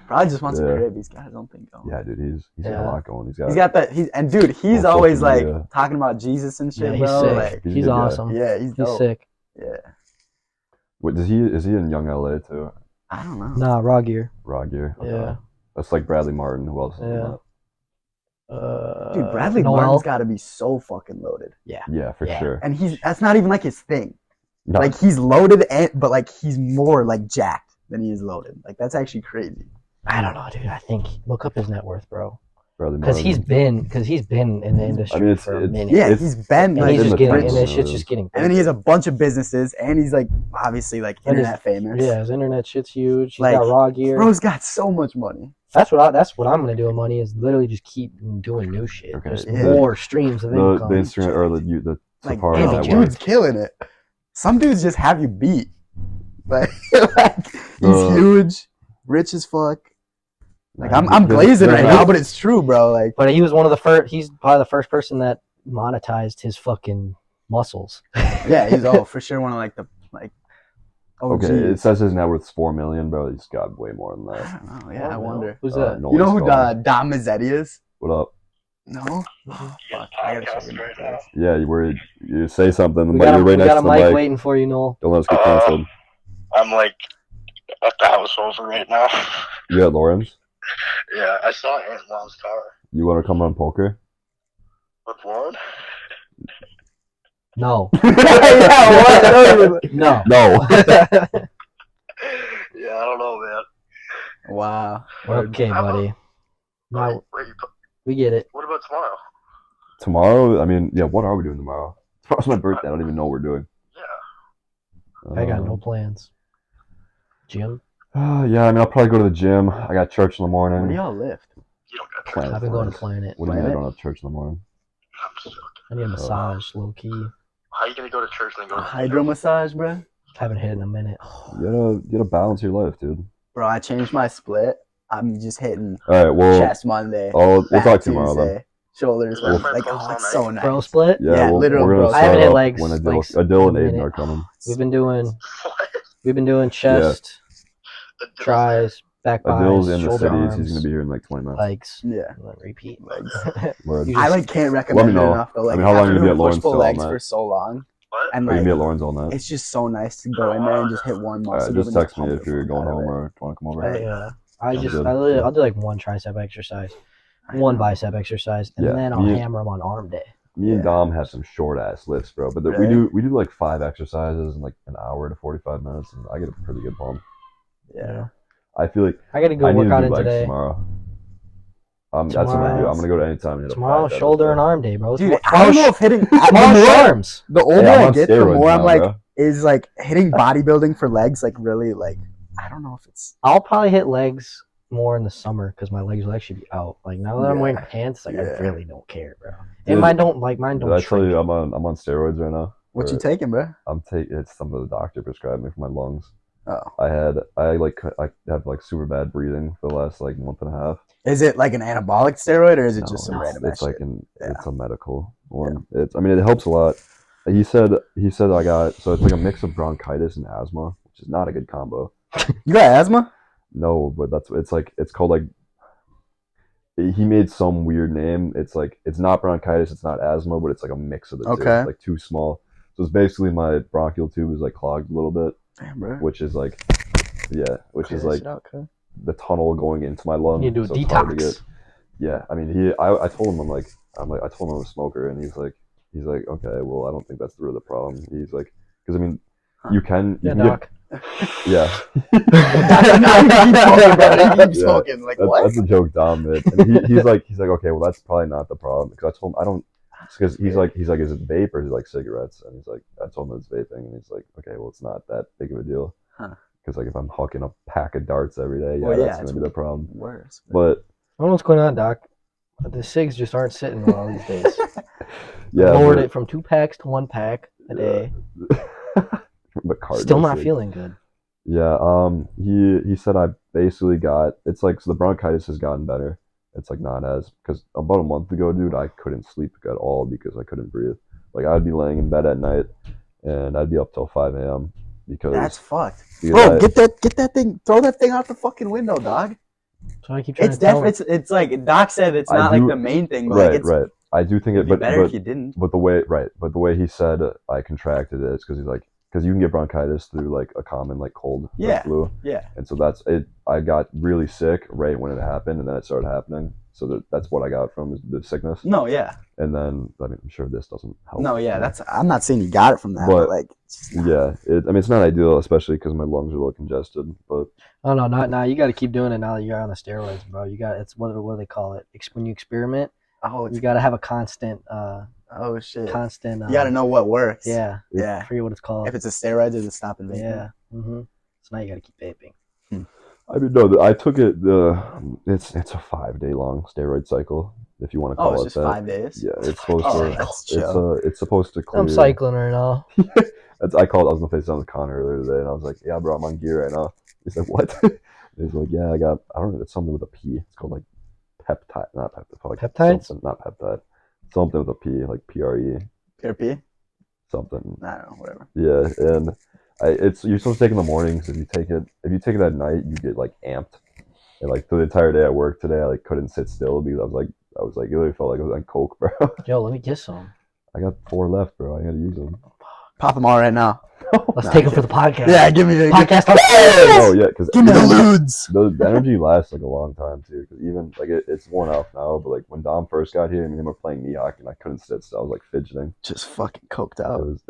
Probably just wants Yeah. a crib. He's got his own thing going. Yeah, dude, he's got Yeah. a lot going. He's got that. He's Well, always social like media. talking about Jesus and shit, Yeah, he's bro. sick. Like, He's a He's good guy. awesome. yeah, he's He's dope. sick. Yeah, What is he in young LA too? I don't know. Nah, raw gear. Raw Gear. Okay. Yeah. That's like Bradley Martin. Who else? Is in Yeah. that? Dude, Bradley Noel. Martin's got to be so fucking loaded, Yeah, for Yeah. sure. and that's not even like his thing. No, Like he's loaded, but like he's more like jacked than he is loaded. Like that's actually crazy. I don't know, dude. I think look up his net worth, bro. Bradley Because Martin. he's been in the industry it's- for a it's- minute. Yeah, It's- he's been and like he's in just the getting, rich, and tech this shit's world. just getting. and then he has a bunch of businesses, and he's like obviously like And his- internet famous. Yeah, his internet shit's huge. He's Like, got raw gear. Bro's got so much money. That's what I'm gonna do with money is literally just keep doing new shit. Okay. Just Yeah. more streams of The income. Instagram or the Like, Safari damn, network. dude's killing it. Some dudes just have you beat. Like, he's The- huge, rich as fuck. Like I'm There's- blazing there's right not- now, but it's true, bro. Like, But he was one of the first. He's probably the first person that monetized his fucking muscles. yeah, he's for sure one of like the OGs. Okay, it says his net worth's $4 million, bro. He's got way more than I that. don't know. Yeah, I wonder. Who's that? Nolan You know who Scar. Dom Mazzetti is? What up? No. Oh, fuck. I gotta show you my face. Yeah, you say something, We but got, you're right we next got to a the mic mic. waiting for you, Noel. Don't let us get canceled. I'm like at the house over right now. You at Lawrence? Yeah, I saw Aunt Mom's car. You want to come on poker? With Lauren? No, Yeah, what? no. No. Yeah, I don't know, man. Wow. Okay, buddy. No, Wait, we get it. what about tomorrow? Tomorrow? I mean, yeah. What are we doing tomorrow? Tomorrow's my birthday. I don't even know what we're doing. Yeah. I got no plans. Jim, Yeah, I mean, I'll probably go to the gym. I got church in the Where do morning. y'all lift? You don't got Planet I've been going to Fitness. Planet. What do you mean I Planet? don't have church in the morning? I'm so- I need a massage, low key. How you gonna go to church and then go A to the hydro gym? massage, bro. Haven't hit it in a minute. You gotta balance your life, dude. Bro, I changed my split. I'm just hitting All right, well, chest Monday. we'll back talk tomorrow then. Tuesday, shoulders. Well, Like, bro, oh, it's so nice. Bro split. Yeah, literal we're gonna bro. I haven't start hit up legs, when like, Adil in a and Aiden minute. are coming. We've been doing. What? We've been doing chest, tries, back Adil's buys, in the shoulder cities. arms, He's gonna be here in like 20 minutes. legs, Yeah. and then repeat. Word. You I just- like can't recommend Let me it know. enough though. Like I mean, how long after are you gonna be doing at Lawrence push-pull till all legs night? for so long, What? and Are you like gonna be at Lawrence all night? it's just so nice to go in there and just hit one muscle. Alright, group just and text me pump if the you're fuck going out of home it. or if you want to come over. I'll do like one tricep exercise, one bicep exercise, and Yeah, then I'll me- hammer them on arm day. Me and Yeah. Dom have some short ass lifts, bro. But Really? we do like 5 exercises in like an hour to 45 minutes, and I get a pretty good pump. Yeah. I feel like I got to go I need work to out do in legs today. tomorrow. That's what I'm gonna do. I'm gonna go to any time. and hit a Tomorrow, 5 that shoulder day. and arm day, bro. Dude, I Tomorrow, don't know if hitting tomorrow the more- arms. The older Hey, I'm I on get, the steroids more I'm now, like, bro. is like hitting bodybuilding for legs, like really like, I don't know if it's. I'll probably hit legs more in the summer because my legs will actually be out. Like now that I'm wearing Yeah. pants, like Yeah. I really don't care, bro. Dude, And mine don't Did I tell shrink. you I'm on steroids right now? What you Or- taking, bro? I'm taking it's something the doctor prescribed me for my lungs. Oh, I have like super bad breathing for the last like month and a half. is it like an anabolic steroid or is it No, just some it's- random It's ass like shit? it's a medical one. It's I mean it helps a lot. He said I got so it's like a mix of bronchitis and asthma, which is not a good combo. You got asthma? No, but it's called like he made some weird name. It's like it's not bronchitis, it's not asthma, but it's like a mix of the two. Okay. It's like too small. So it's basically my bronchial tube is like clogged a little bit, Damn, bro. which is like which Clear is that like shit out, cuz. the tunnel going into my lung. You need to so do a it's hard to detox. get. Yeah, I mean I told him I told him I'm a smoker, and he's like okay, well I don't think that's really the problem. He's like because I mean you can Yeah, get doc. yeah. Keep Yeah. smoking. Like That's, what? that's a joke Dom made. And he's like, okay, well, that's probably not the problem. Because I told him, I don't, because he's like, is it vape or is it like cigarettes? And he's like, I told him it's vaping. And he's like, okay, well, it's not that big of a deal. Huh. Because like if I'm hucking a pack of darts every day, Well, yeah, that's going to be the problem. Worse. But I don't know what's going on, doc. The cigs just aren't sitting well these days. yeah. Lowered but- it from 2 packs to 1 pack a day. but cardinal Still not sig. feeling good. Yeah, he said I basically got it's like so the bronchitis has gotten better. It's like not as because about a month ago, dude, I couldn't sleep at all because I couldn't breathe. Like I'd be laying in bed at night and I'd be up till 5 a.m. because That's fucked. because Bro, I- get that thing, throw that thing out the fucking window, dog. So I keep trying It's to tell him. definitely, it's like Doc said, it's I not do- like the main thing, but like right, it's right. I do think it'd it, be but better but, if you didn't. but the way he said I contracted it is because he's like because you can get bronchitis through like a common like cold or Yeah. flu. Yeah. And so that's it. I got really sick right when it happened, and then it started happening. So that's what I got from is the sickness. No, yeah. And then I mean, I'm sure this doesn't help. No, yeah. That's. I'm not saying you got it from that, but, But- like, it's just not- Yeah, I mean, it's not ideal, especially because my lungs are a little congested. But Oh no, not now. You got to keep doing it now that you're on the steroids, bro. You got it's what do they call it? When you experiment, Oh, it's, you got to have a constant, oh shit. constant. You got to know what works. Yeah, I Yeah. forget what it's called. If it's a steroid, it's stopping vaping. Yeah. So now you got to keep vaping. I mean, no, I took it. It's a 5-day long steroid cycle, if you want to Oh, call it's it just that. 5 days. Yeah, it's supposed Oh, to. that's chill. It's supposed to clear. I'm cycling right now. I was on the FaceTime with Connor earlier today, and I was like, "Yeah, bro, I'm on gear right now." He's like, "What?" He's like, "Yeah, I don't know. It's something with a P. It's called like peptide, not peptide, like Peptides? something, not peptide, something with a P, like PRE, PRP? something." I don't know, whatever. Yeah, and you're supposed to take it in the mornings. If you take it at night, you get like amped. And like through the entire day at work today, I like couldn't sit still because I was like, it really felt like I was on coke, bro. Yo, let me get some. I got 4 left, bro. I gotta use them. Pop them all right now. Let's Nah, take them for the podcast. Yeah, give me the Podcast. Oh yeah, because Give me the ludes. the energy lasts like a long time too. Because even like it's worn off now, but like when Dom first got here, me and him were playing Neok, and I couldn't sit still. I was like fidgeting. Just fucking coked It out. was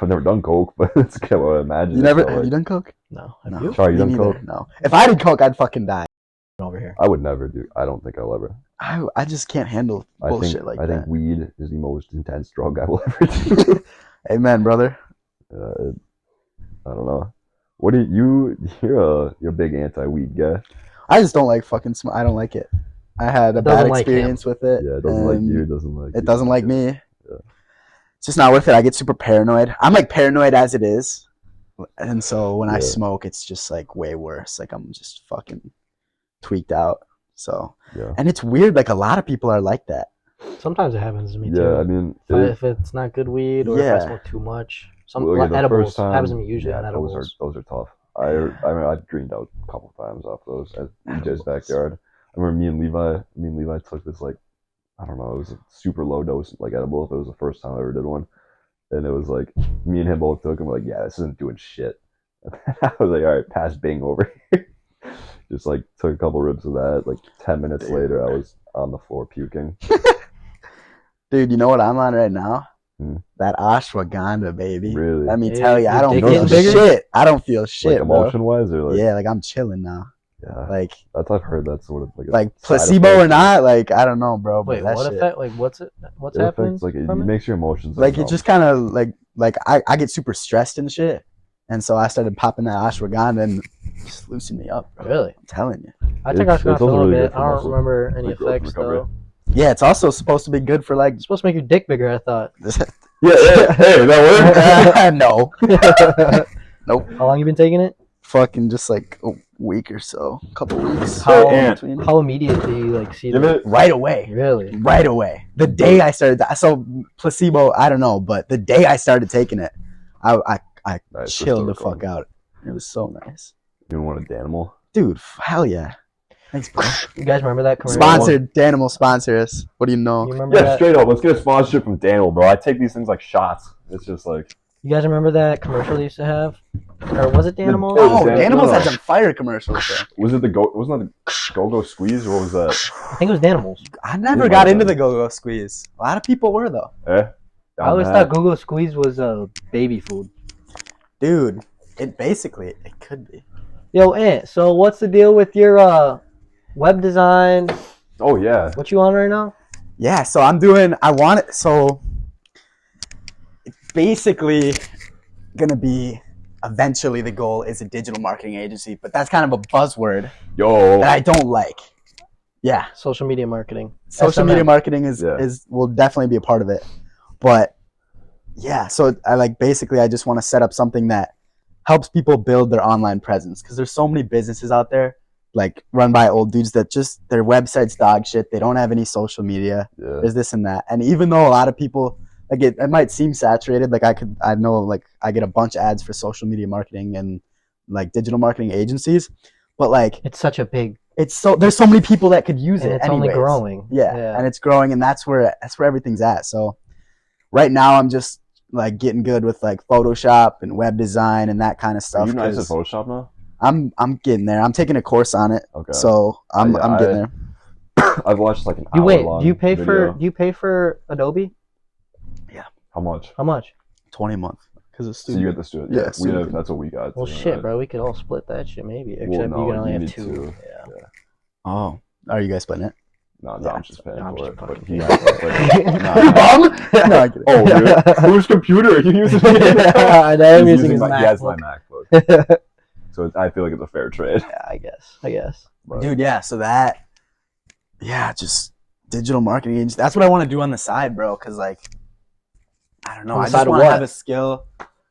I've never done coke, but it's kind of what I imagine. You never it felt have you like. done coke? No, No. have you? Sorry, you Me done neither, coke? No. If I did coke, I'd fucking die. Over here. I would never do. I don't think I'll ever. I just can't handle bullshit I think that. weed is the most intense drug I will ever do. Amen, brother. I don't know. What do you're a big anti-weed guy? I just don't like fucking smoke. I don't like it. I had a bad Doesn't like him. experience with it. Yeah, it doesn't like and you. It doesn't like. It doesn't like me. Yeah. It's just not worth it. I get super paranoid. I'm like paranoid as it is. And so when I Yeah. smoke, it's just like way worse. Like I'm just fucking tweaked out. So, Yeah. and it's weird. Like a lot of people are like that. Sometimes it happens to me too. Yeah, I mean, If it's not good weed or if Yeah. I smoke too much. Some Well, the edibles first time, happens to me usually yeah, on edibles. those are tough. I mean, I dreamed out a couple times off those at EJ's backyard. I remember me and Levi took this like, I don't know, it was a super low dose like edible. If it was the first time I ever did one, and it was like me and him both took them. We're like, yeah, this isn't doing shit. I was like, all right, pass Bing over here. Just like took a couple rips of that. Like 10 minutes later, I was on the floor puking. Dude, you know what I'm on right now? Hmm. That ashwagandha, baby. Really? Let me Yeah, tell you, I your don't dick feel getting bigger? shit. I don't feel shit, like bro. emotion wise, or like Yeah, like I'm chilling now. yeah, Like that's I've heard that's sort of like a like side placebo effect. or not, like I don't know, bro. But Wait, that what shit, effect? Like, what's it? What's It happening? affects like it from it? makes your emotions like it numb. just kind of like I get super stressed and shit, and so I started popping that ashwagandha and it just loosened me up, bro. Really? I'm telling you. I took It's ashwagandha for a also little really good bit. for I don't muscle, remember any like growth and effects recovery. though. Yeah, it's also supposed to be good for like It's supposed to make your dick bigger. I thought. Yeah, hey, that no, nope. How long you been taking it? Fucking just like a week or so, a couple weeks. How- in between. How immediate do you like see Give the- it. Right away. Really? Right away. The day I started that, so placebo, I don't know, but the day I started taking it, I Nice, chilled the historical. fuck out. It was so nice. You want a Danimal? Dude, hell yeah. Thanks, bro. You guys remember that commercial? Sponsored, Danimal sponsor us. What do you know? You remember Yeah, that? straight up. Let's get a sponsorship from Danimal, bro. I take these things like shots. It's just like You guys remember that commercial they used to have? Or was it Danimals? Oh, Oh, Dan- Danimals no. had some fire commercials though. wasn't that the Go-Go Squeeze or what was that? I think it was Danimals. I never It got might into have the Go-Go Squeeze. A lot of people were though. Eh? I always thought Google Squeeze was baby food. Dude, it could be. Yo, Ant, so what's the deal with your web design? Oh yeah. What you on right now? Yeah, so it's basically gonna be eventually the goal is a digital marketing agency, but that's kind of a buzzword Yo. that I don't like. Yeah, Social media marketing. social SMM. media marketing is Yeah. will definitely be a part of it. But yeah, so I basically I just want to set up something that helps people build their online presence because there's so many businesses out there like run by old dudes that just their website's dog shit. They don't have any social media. Yeah. There's this and that. And even though a lot of people like it might seem saturated, like I know like I get a bunch of ads for social media marketing and like digital marketing agencies, but like It's such a big, it's so there's so many people that could use and it. it's only anyways. growing. Yeah, and it's growing, and that's where everything's at. So right now I'm just like getting good with like Photoshop and web design and that kind of Are stuff. you nice at 'cause Photoshop now? I'm getting there. I'm taking a course on it, Okay. so I'm Yeah, getting there. I've watched like an You hour wait. long Do you pay video. for Adobe? How much? How much? 20 a month because it's So you student. get the student. Yeah, Yeah, we student. have, that's what we got. Well, too, shit, right? bro. We could all split that shit, maybe. Except Well, you no, can only you have need two. two. Yeah. Oh, are you guys splitting it? No, Yeah. I'm just paying No, I'm for just it. But fucking he paying has for it. it. Nah. You bum? No, I get it. Oh, dude. Whose computer are you using? I know I'm He's using his he has my MacBook. MacBook. So I feel like it's a fair trade. Yeah, I guess. But Dude, yeah. So that, yeah, just digital marketing agency. That's what I want to do on the side, bro. Because like, I don't know. On the I side just of want to what? have a skill.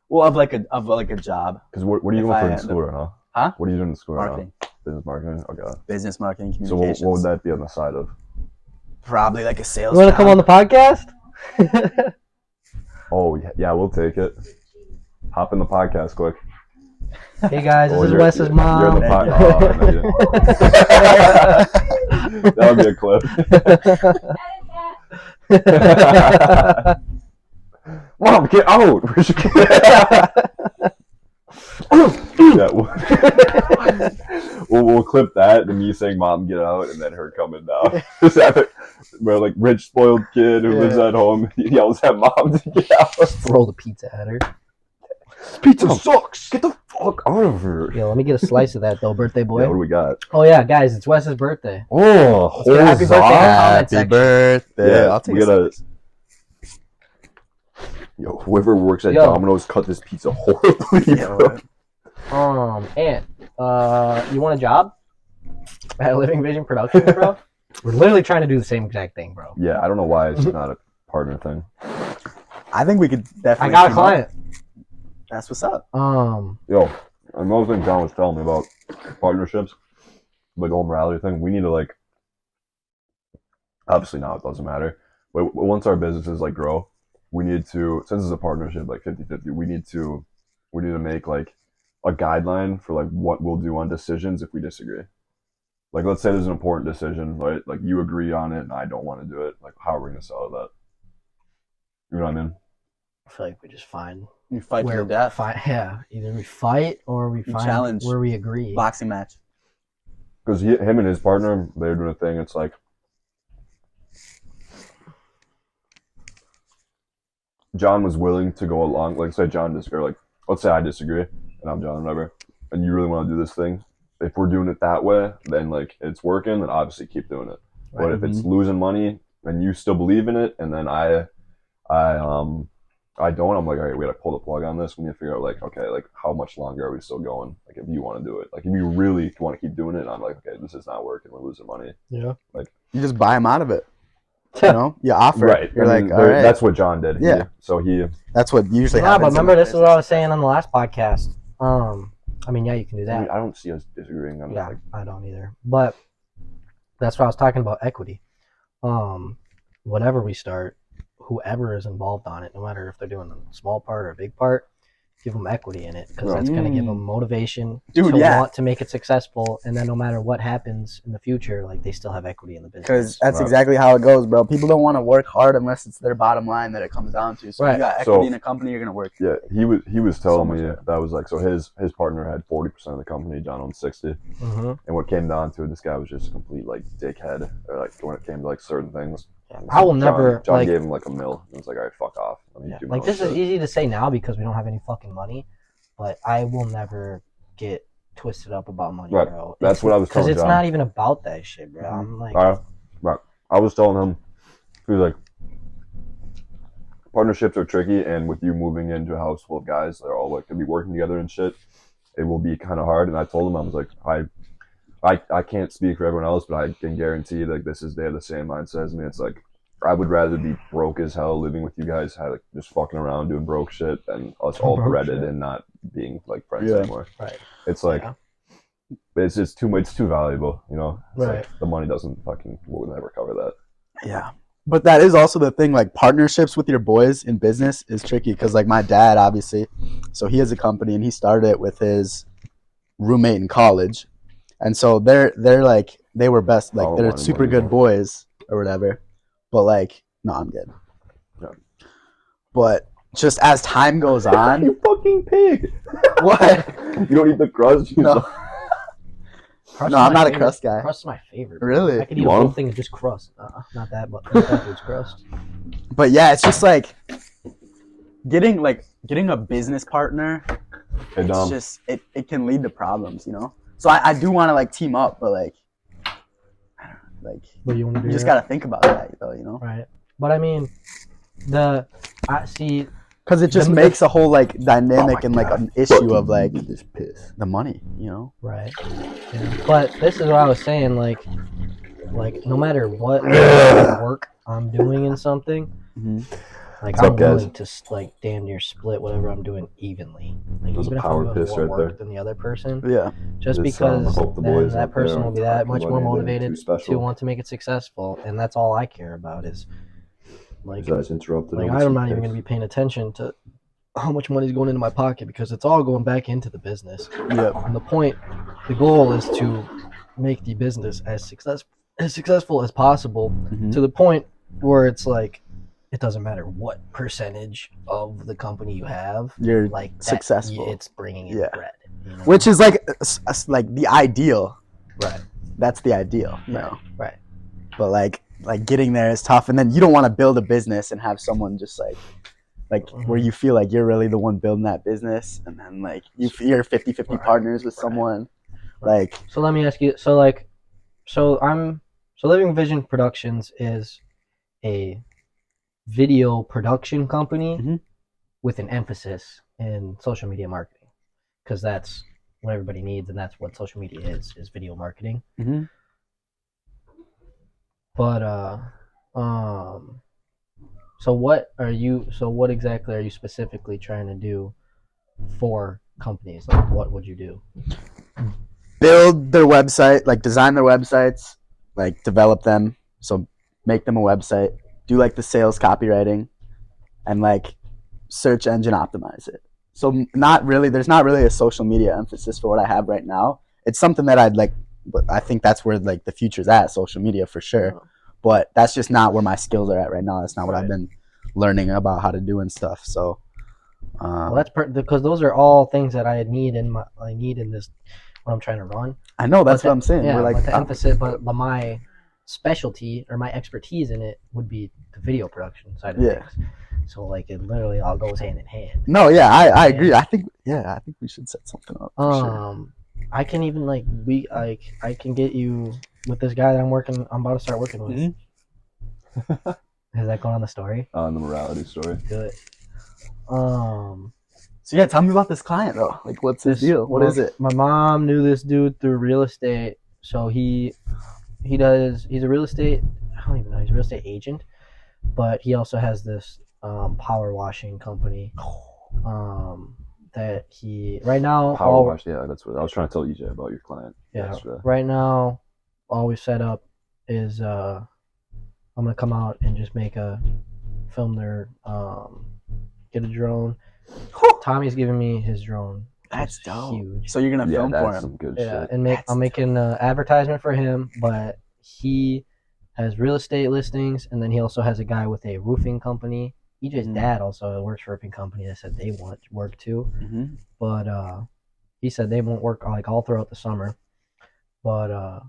Well, of like a job, Because what are you If going for I in end school right now? Huh? What are you doing in school marketing, right now? Business marketing? Okay. business marketing, So communications. what would that be on the side of? Probably like a sales. You want to come job. on the podcast? Oh, yeah, we'll take it. Hop in the podcast quick. Hey guys, Oh, this is you're- Wes's you're in mom. the Thank pod- that would be a clip. Mom, get out! Where's your kid? Yeah, we'll clip that, and me saying "Mom, get out," and then her coming down. Just have it where like rich, spoiled kid who lives at home he yells at mom to get out. Throw the pizza at her. Pizza sucks. Get the fuck out of here. Yo, let me get a slice of that though, birthday Yeah, boy. what do we got? Oh yeah, guys, it's Wes's birthday. Oh, get a happy birthday. Comment Happy section. birthday! Yeah, I'll take we a gotta. slice. Yo, whoever works at Yo. Domino's cut this pizza horribly. Yeah, bro. Ant, you want a job at Living Vision Productions, bro? We're literally trying to do the same exact thing, bro. Yeah, I don't know why it's not a partner thing. I think we could definitely. I got a team up. client. That's what's up. Yo, another thing John was telling me about partnerships, like the whole morality thing. We need to like. Obviously now it doesn't matter, but once our businesses like grow, we need to, since it's a partnership, like 50-50, we need to make like a guideline for like what we'll do on decisions if we disagree. Like, let's say there's an important decision, right? Like, you agree on it and I don't want to do it. Like, how are we going to settle that? You know what I mean? I feel like we just find You fight to where the death. yeah, either we fight or we find challenge. where we agree. Boxing match. Because him and his partner, they're doing a thing. It's like, John was willing to go along. Like, say John disagree. Like, let's say I disagree and I'm John, whatever, and you really want to do this thing. If we're doing it that way, then like it's working, then obviously keep doing it. Right. But if it's losing money and you still believe in it, and then I don't, I'm like, all right, we gotta pull the plug on this. We need to figure out like, okay, like how much longer are we still going? Like if you want to do it, like if you really want to keep doing it, I'm like, okay, this is not working. We're losing money. Yeah. You just buy him out of it. You know, you offer. Right. You're I mean, like, all right. that's what John did. Yeah. He That's what usually Yeah, happens. but remember, this is what I was saying on the last podcast. I mean, yeah, you can do I that. mean, I don't see us disagreeing on Yeah, like, I don't either. But that's what I was talking about, equity. Whatever we start, whoever is involved on it, no matter if they're doing a small part or a big part, give them equity in it because that's going to give them motivation Dude, to yeah. want to make it successful. And then no matter what happens in the future, like they still have equity in the business. Because that's Right. exactly how it goes, bro. People don't want to work hard unless it's their bottom line that it comes down to. So if Right. you got equity So- in a company, you're gonna work. yeah, he was telling much me better. that was like, so his partner had 40% of the company, John owned 60, Mhm. and what came down to it, this guy was just a complete like dickhead, or like when it came to like certain things. I will John- never, John like- gave him like $1 million. It was like, all right, fuck off. Let me Yeah. do my Like own this is shit. easy to say now because we don't have any fucking money, but I will never get twisted up about money, Right. bro. That's what I was because telling it's John. not even about that shit, bro. I'm like, Right. I was telling him, he was like, partnerships are tricky, and with you moving into a house full of guys, they're all like to be working together and shit. It will be kind of hard. And I told him, I was like, I can't speak for everyone else, but I can guarantee like they have the same mindset as me. It's like I would rather be broke as hell living with you guys, like just fucking around doing broke shit, than us all Broke breaded shit. and not being like friends Yeah. anymore. right. It's like Yeah. it's just too much. It's too valuable, you know. It's Right. like, the money doesn't fucking will never cover that. Yeah. But that is also the thing, like partnerships with your boys in business is tricky because like my dad, obviously, so he has a company and he started it with his roommate in college. And so they're like they were best, like Oh, they're money, super money, good money. boys or whatever. But like, no, I'm good. Yeah. But just as time goes on, You fucking pig! what? You don't eat the crust. You No. Crust No, is I'm my not a favorite. crust guy. Crust is my favorite. bro. Really? I could eat You a want whole 'em? thing of just crust. Not that, but that dude's crust. But yeah, it's just like getting a business partner. And It's just it can lead to problems, you know. So I do want to like team up, but like What do you want to do? you just here? gotta think about that though, you know, Right. But I mean, I see. because it just The- makes a whole like dynamic Oh my and like God. an issue of like this piss. the money, you know. Right. Yeah. But this is what I was saying. Like no matter what work I'm doing in something, like What's I'm up, guys? willing to like damn near split whatever I'm doing evenly. Like There's a even if power I'm doing piss more right work there. than the other person, Yeah, just This, because hope the then boys that out there person will be aren't that much talking more about anything motivated too special. to want to make it successful, and that's all I care about is like. You guys interrupted. Like him with I'm some not even piss. going to be paying attention to how much money's going into my pocket because it's all going back into the business. yeah, And the goal is to make the business as successful as possible to the point where it's like it doesn't matter what percentage of the company you have, you're like that- successful. it's bringing in Yeah. bread. You know? which is like like the ideal. right, That's the ideal, you know. right. But like getting there is tough, and then you don't want to build a business and have someone just like where you feel like you're really the one building that business, and then like you're 50-50 partners with someone. Like So let me ask you. So Living Vision Productions is a video production company Mhm. with an emphasis in social media marketing, because that's what everybody needs, and that's what social media is video marketing. Mhm. But so what exactly are you specifically trying to do for companies? Like, what would you do? build their website, like design their websites, like develop them, so make them a website, do like the sales copywriting, and like search engine optimize it. So not really, there's not really a social media emphasis for what I have right now. It's something that I'd like, but I think that's where like the future's at, social media for sure. But that's just not where my skills are at right now. That's not what I've been learning about how to do and stuff. So Well, that's because those are all things that I need in this what I'm trying to run. I know that's But what I'm saying. Yeah, We're like but the emphasis, but my specialty or my expertise in it would be the video production side of Yeah. things. So like it literally all goes hand in hand. no, yeah, I agree. I think we should set something up for sure. I can even like I can get you with this guy that I'm about to start working with. Mm-hmm. Is that going on the story? On the morality story. Good. So yeah, tell me about this client though. Like, what's his deal? What is it? My mom knew this dude through real estate. So he's a real estate, I don't even know, he's a real estate agent, but he also has this power washing company that he right now Power wash, yeah, that's what I was trying to tell EJ about your client. yeah, yesterday. right now all we set up is I'm gonna come out and just film their get a drone. Tommy's giving me his drone. That's It's dope. huge. So you're gonna Yeah, film for that's him? some good Yeah, shit. and That's I'm making an advertisement for him, but he has real estate listings, and then he also has a guy with a roofing company. EJ's Mhm. dad also works for a roofing company that said they want work too, Mm-hmm. but he said they won't work like all throughout the summer. But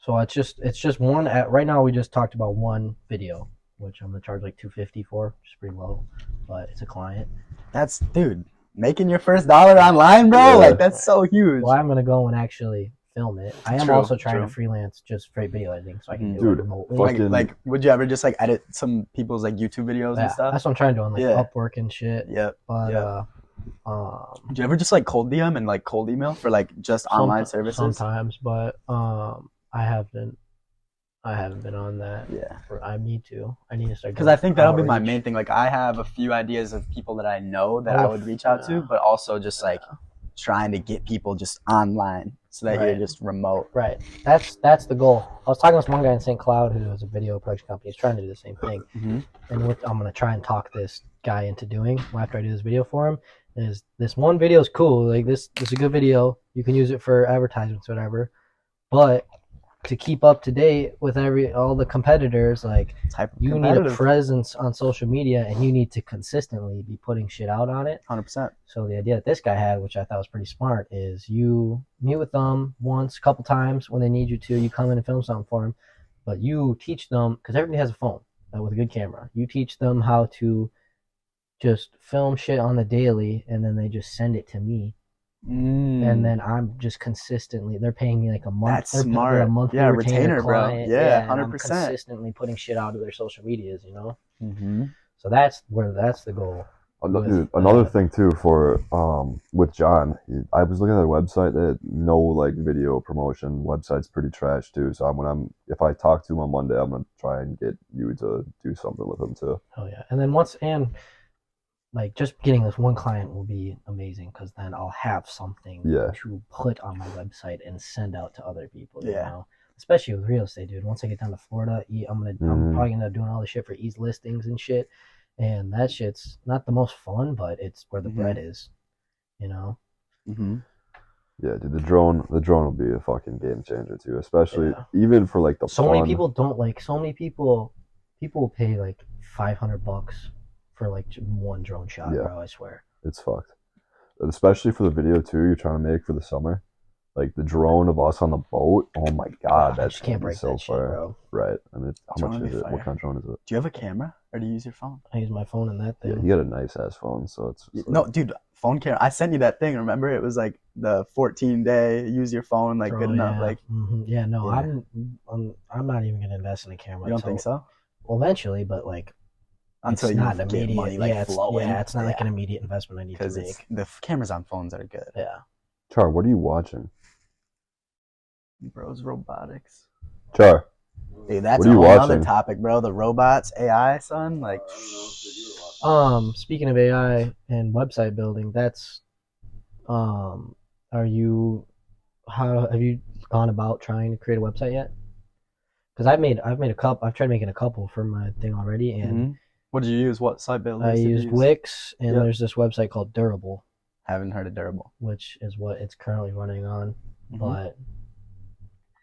so it's just one. Right now we just talked about one video, which I'm gonna charge like $250 for, which is pretty low, but it's a client. That's dude, making your first dollar online, bro. Yeah. Like that's so huge. Well, I'm gonna go and actually film it. I am True, also trying true. to freelance just straight video editing, so I can do Dude, it remotely. Like, fucking- like, would you ever just like edit some people's like YouTube videos Yeah, and stuff? that's what I'm trying to do on like Yeah. Upwork and shit. Yep. But Yeah. Do you ever just like cold DM and like cold email for like just online services? sometimes, but I haven't been on that. Yeah. I need to start Because I think that'll be my outreach. main thing. Like I have a few ideas of people that I know that I Oh, would reach out to, yeah. but also just like trying to get people just online so that you're Right. just remote. Right. That's the goal. I was talking to this one guy in St. Cloud who has a video production company. He's trying to do the same thing. Mm-hmm. And what I'm gonna try and talk this guy into doing after I do this video for him is this one video is cool. Like this is a good video. You can use it for advertisements, whatever. But to keep up to date with all the competitors, like you need a presence on social media and you need to consistently be putting shit out on it. 100%. So the idea that this guy had, which I thought was pretty smart, is you meet with them once, a couple times when they need you to. You come in and film something for them, but you teach them, because everybody has a phone with a good camera. You teach them how to just film shit on the daily, and then they just send it to me. And then I'm just consistently, they're paying me like a month. That's they're smart. a monthly Yeah, retainer, retainer, bro. client. Yeah, and I'm 100%. consistently putting shit out to their social medias, you know? Mm-hmm. So that's the goal. Dude, another thing too for with John, I was looking at their website. They had no like video promotion. Website's pretty trash too. So if I talk to him on Monday, I'm gonna try and get you to do something with him too. Oh yeah, and then like just getting this one client will be amazing because then I'll have something to put on my website and send out to other people. You know? Especially with real estate, dude. Once I get down to Florida, I'm probably gonna do all this shit for Ease listings and shit. And that shit's not the most fun, but it's where the bread is, you know. Mm-hmm. Yeah, dude, the drone will be a fucking game changer too, especially even for like the So fun. many people don't like. So many people will pay like $500 for like one drone shot, bro. I swear. It's fucked. Especially for the video too you're trying to make for the summer. Like the drone of us on the boat. Oh my god, I that's just can't break so that shit, far. bro. Right. I mean, how much is it? Fire. What kind of drone is it? Do you have a camera or do you use your phone? I use my phone in that thing. Yeah, you got a nice ass phone, so it's No, dude, phone camera. I sent you that thing. Remember, it was like the 14-day use your phone, like good enough. Like, yeah, no, Yeah. I'm not even gonna invest in a camera. you don't think so? Well, eventually, but like Until it's you not get immediate. money like yeah, flowing. it's not like an immediate investment I need to because make. the cameras on phones that are good. Yeah. Char, what are you watching? Bros, robotics. Char. Dude, that's What a are you whole other watching? topic, bro. The robots, AI, son. Like, Speaking of AI and website building, that's how have you gone about trying to create a website yet? Because I've tried making a couple for my thing already, and What did you use? What site builders? I did you used use? Wix, and Yep. there's this website called Durable, Haven't heard of Durable. which is what it's currently running on. Mhm. But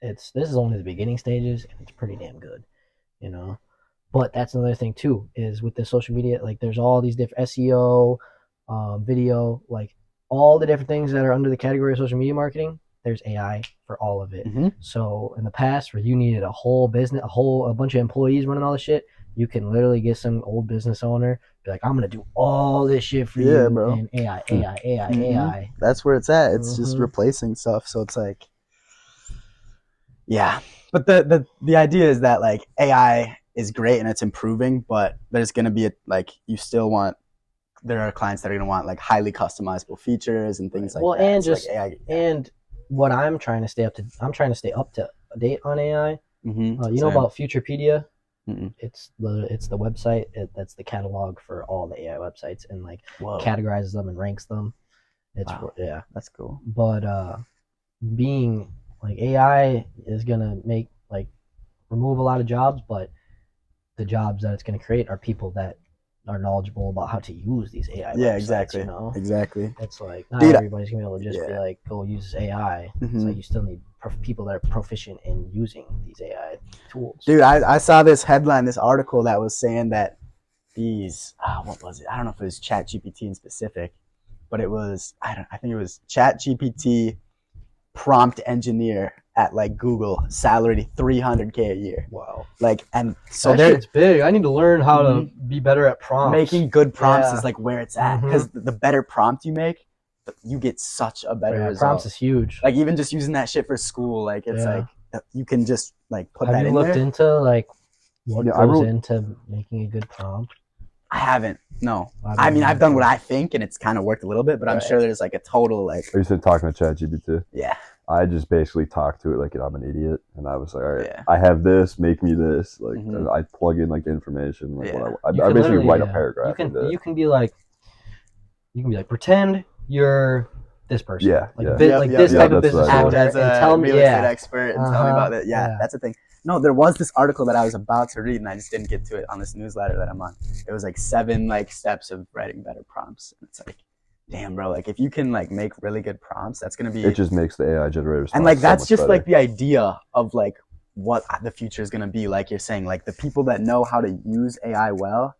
this is only the beginning stages, and it's pretty damn good, you know. But that's another thing too, is with the social media, like there's all these different SEO, video, like all the different things that are under the category of social media marketing. There's AI for all of it. Mhm. So in the past, where you needed a whole business, a bunch of employees running all this shit, you can literally get some old business owner, be like, I'm gonna do all this shit for Yeah, you, bro. and AI. Mhm. That's where it's at. It's just Mhm. replacing stuff. So it's like, yeah. But the idea is that like AI is great and it's improving, but there's gonna be there are clients that are gonna want like highly customizable features and things like Well, that. and So, just like, AI. and what I'm trying to stay up to date on AI. Mm-hmm. You know about Futurepedia? Mm-mm. It's the website that's the catalog for all the AI websites, and like Whoa, categorizes them and ranks them. It's Wow. yeah. that's cool. But being like AI is gonna remove a lot of jobs, but the jobs that it's gonna create are people that are knowledgeable about how to use these AI Yeah, websites, exactly. you know? Exactly. It's like not Dude, everybody's gonna be able to just be yeah. like, go use AI. It's Mhm. like you still need people that are proficient in using these AI tools. Dude, I saw this headline, this article that was saying that these what was it? I don't know if it was ChatGPT in specific, but it was I think it was ChatGPT prompt engineer at like Google, salary $300K a year. Wow. Like, and so That they're shit's big. I need to learn how to be better at prompts. making good prompts Yeah. is like where it's at, Mhm. because the better prompt you make, you get such a better result. prompts is huge. Like even just using that shit for school, like it's Yeah. like you can just like put Have that you in looked there. into like what Yeah, I goes wrote- into making a good prompt? I haven't. No. I've I mean, never I've done what tried. I think, and it's kind of worked a little bit, but I'm Right. sure there's like a total like, Are you still talking to ChatGPT? yeah, I just basically talked to it like I'm an idiot, and I was like, all right, Yeah. I have this, make me this. Like Mhm. I plug in like the information, like Yeah. what You I can basically literally, write a yeah. paragraph. You can into it. you can be like pretend you're this person. Yeah, Like yeah. a bit Yep, like yep, this yep. type of That's business what I owner, did. act as and a tell me real estate expert and tell me Uh-huh, about it. Yeah, that's the thing. No, there was this article that I was about to read, and I just didn't get to it on this newsletter that I'm on. It was like 7 like steps of writing better prompts. And it's like, damn, bro, like if you can like make really good prompts, that's gonna be It just makes the AI generators. and like that's just like the idea of like what the future is going to be. Like you're saying, like the people that know how to use AI well,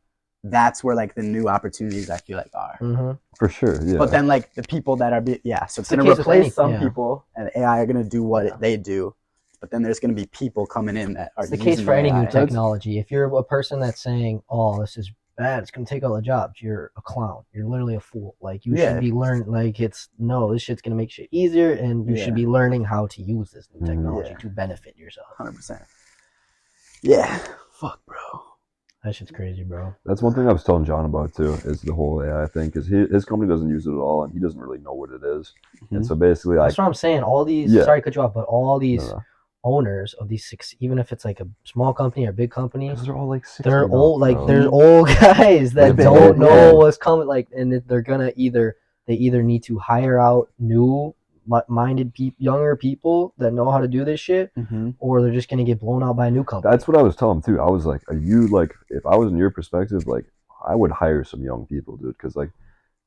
that's where like the new opportunities I feel like are. Mhm. for sure. Yeah, But then like the people that are so it's It's the going to case with replace some yeah. people, and AI are going to do what Yeah. they do, but then there's going to be people coming in that are It's the using case for any AI. new technology. If you're a person that's saying, "Oh, this is bad. It's gonna take all the jobs," you're a clown. You're literally a fool. Like you Yeah. should be learning. Like this shit's gonna make shit easier, and you Yeah. should be learning how to use this new Mhm. technology Yeah. to benefit yourself. 100%. Yeah, fuck, bro. That shit's crazy, bro. that's one thing I was telling John about too. Is the whole AI thing, because his company doesn't use it at all, and he doesn't really know what it is. And so basically, That's what I'm saying. All these, Yeah. sorry to cut you off, but all these no. owners of these even if it's like a small company or big company, Because they're all like 60 they're now, old. Like bro. there's old guys that Like, they- don't yeah. know what's coming. Like, and they're gonna either need to hire out new minded younger people that know how to do this shit, Mm-hmm. or they're just gonna get blown out by a new company. That's what I was telling him too. I was like, are you like, if I was in your perspective, like I would hire some young people, dude, because like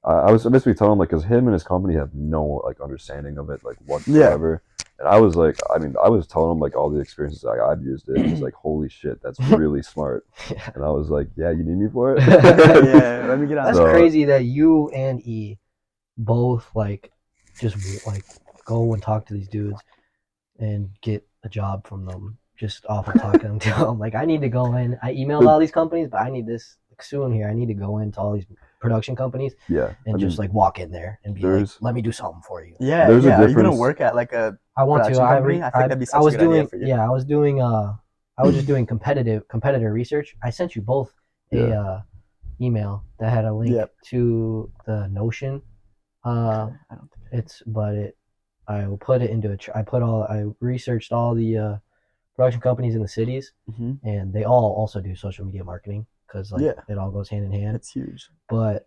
I was basically telling him like, because him and his company have no like understanding of it like whatsoever. And I was like, I mean, I was telling him like all the experiences like I've used it. And he's like, holy shit, that's really smart. Yeah. And I was like, yeah, you need me for it. Yeah, let me get on That's So- crazy that you and E both like just like go and talk to these dudes and get a job from them just off of talking to them. Like, I need to go in. I emailed all these companies, but I need this soon here. I need to go into all these production companies Yeah, and I just mean, like walk in there and be like, there's- let me do something for you. Yeah, There's a yeah. Are you gonna difference. work at like a? I want to. Production company? I think that'd be such a was good idea doing. for you. Yeah, I was doing. I was just doing competitor research. I sent you both a email that had a link Yep. to the Notion. I don't think. I will put it into I researched all the production companies in the cities, Mm-hmm. and they all also do social media marketing because like Yeah. it all goes hand in hand. It's huge. But